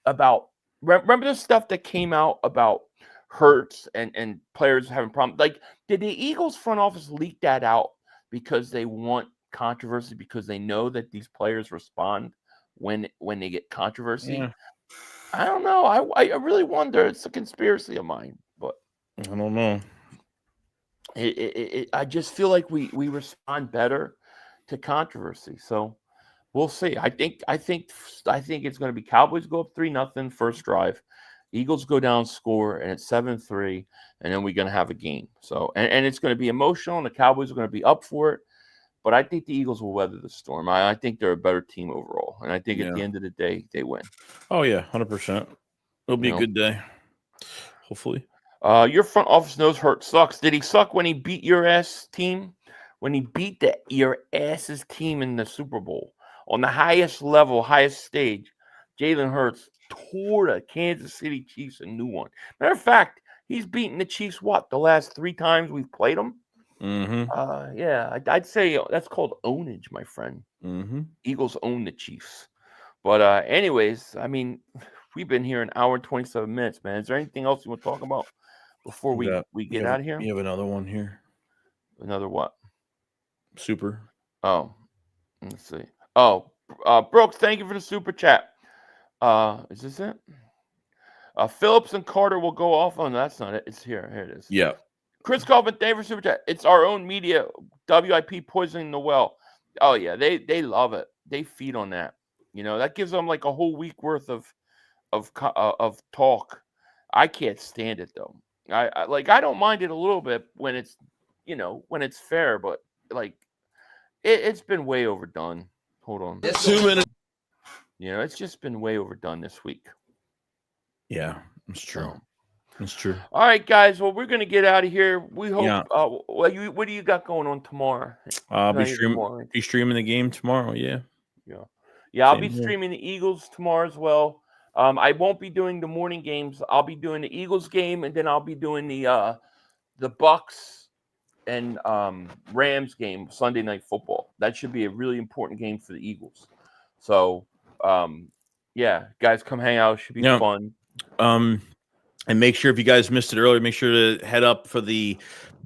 about? Remember the stuff that came out about Hurts and players having problems? Did the Eagles front office leak that out because they want controversy, because they know that these players respond when they get controversy? Yeah. I don't know. I really wonder. It's a conspiracy of mine, but I don't know. I just feel like we respond better to controversy. So we'll see. I think it's going to be Cowboys go up 3-0 first drive, Eagles go down, score, and it's 7-3, and then we're going to have a game. So and it's going to be emotional, and the Cowboys are going to be up for it. But I think the Eagles will weather the storm. I think they're a better team overall, and I think at the end of the day they win. Oh yeah, 100%. It'll be a good day, hopefully. Your front office knows Hurt sucks. Did he suck when he beat your ass team? When he beat your ass's team in the Super Bowl on the highest level, highest stage, Jalen Hurts tore the Kansas City Chiefs a new one. Matter of fact, he's beaten the Chiefs the last 3 times we've played them. Mm-hmm. Yeah, I'd say that's called ownage, my friend. Mm-hmm. Eagles own the Chiefs. But anyways, I mean, we've been here an hour and 27 minutes, man. Is there anything else you want to talk about before we get out of here? You have another one here. Another what? Super. Oh, let's see. Oh, Brooks, thank you for the super chat. Is this it? Phillips and Carter will go off. Oh, no, that's not it. It's here. Here it is. Yeah. Chris Kaufman, thank you for super chat. It's our own media. WIP poisoning the well. Oh yeah, they love it. They feed on that. That gives them like a whole week worth of talk. I can't stand it though. I don't mind it a little bit when it's when it's fair, but it's been way overdone. Hold on. 2 minutes. It's just been way overdone this week. Yeah, it's true. It's true. All right, guys. Well, we're gonna get out of here. We hope. Yeah. What do you got going on tomorrow? I'll be streaming the game tomorrow. Yeah. I'll be streaming the Eagles tomorrow as well. I won't be doing the morning games. I'll be doing the Eagles game, and then I'll be doing the Bucks and Rams game, Sunday Night Football. That should be a really important game for the Eagles. So, yeah, guys, come hang out. It should be fun. And make sure, if you guys missed it earlier, make sure to head up for the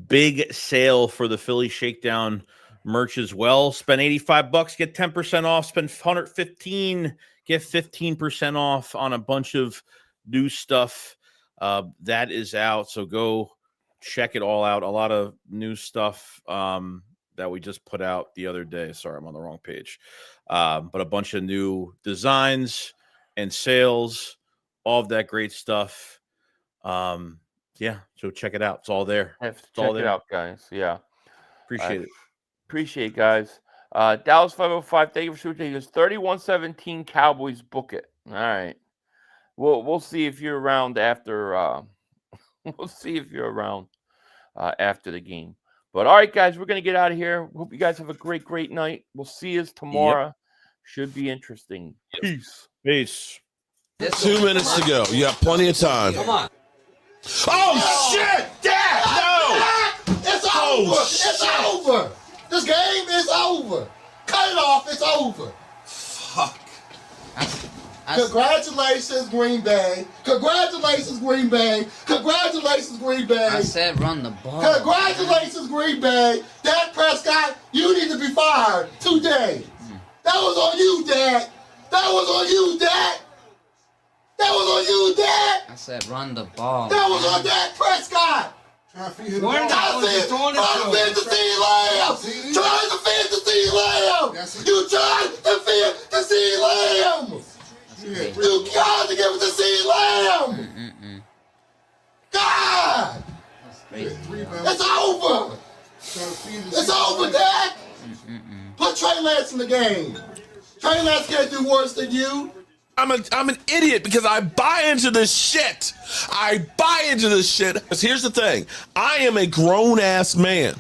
big sale for the Philly Shakedown merch as well. Spend $85, get 10% off. Spend $115, get 15% off on a bunch of new stuff that is out. So go check it all out. A lot of new stuff that we just put out the other day. Sorry, I'm on the wrong page. But a bunch of new designs and sales, all of that great stuff. Yeah, so check it out. It's all there. Check all it there. out, guys. Yeah. Appreciate it. Appreciate it, guys. Dallas 505, thank you for shooting. He goes 31-17 Cowboys, book it. All right. We'll see if you're around after we'll see if you're around after the game. But all right, guys, we're gonna get out of here. Hope you guys have a great night. We'll see you tomorrow. Yep. Should be interesting. Peace. Peace. 2 minutes to go. You have plenty of time. Come on. Oh, shit! Dad! No! It's over! It's over! This game is over! Cut it off, it's over! Fuck. Congratulations, Green Bay! Congratulations, Green Bay! Congratulations, Green Bay! I said run the ball. Congratulations, Green Bay! Dak Prescott, you need to be fired today! That was on you, Dak! That was on you, Dak! That was on you, Dak! I said run the ball. That was on Dak Prescott! Trying to feed the ball. Trying to feed the CeeDee Lamb! Trying to feed the CeeDee Lamb! You tried to feed the CeeDee Lamb! You got to give it to CeeDee Lamb! God! It's over! It's over, Dak! Put Trey Lance in the game. Trey Lance can't do worse than you. I'm an idiot because I buy into this shit. I buy into this shit. Because here's the thing. I am a grown-ass man.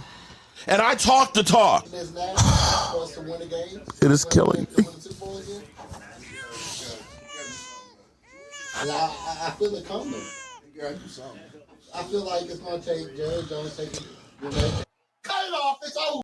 And I talk the talk. It is killing me. I feel it coming. I feel like it's going to take Jerry Jones taking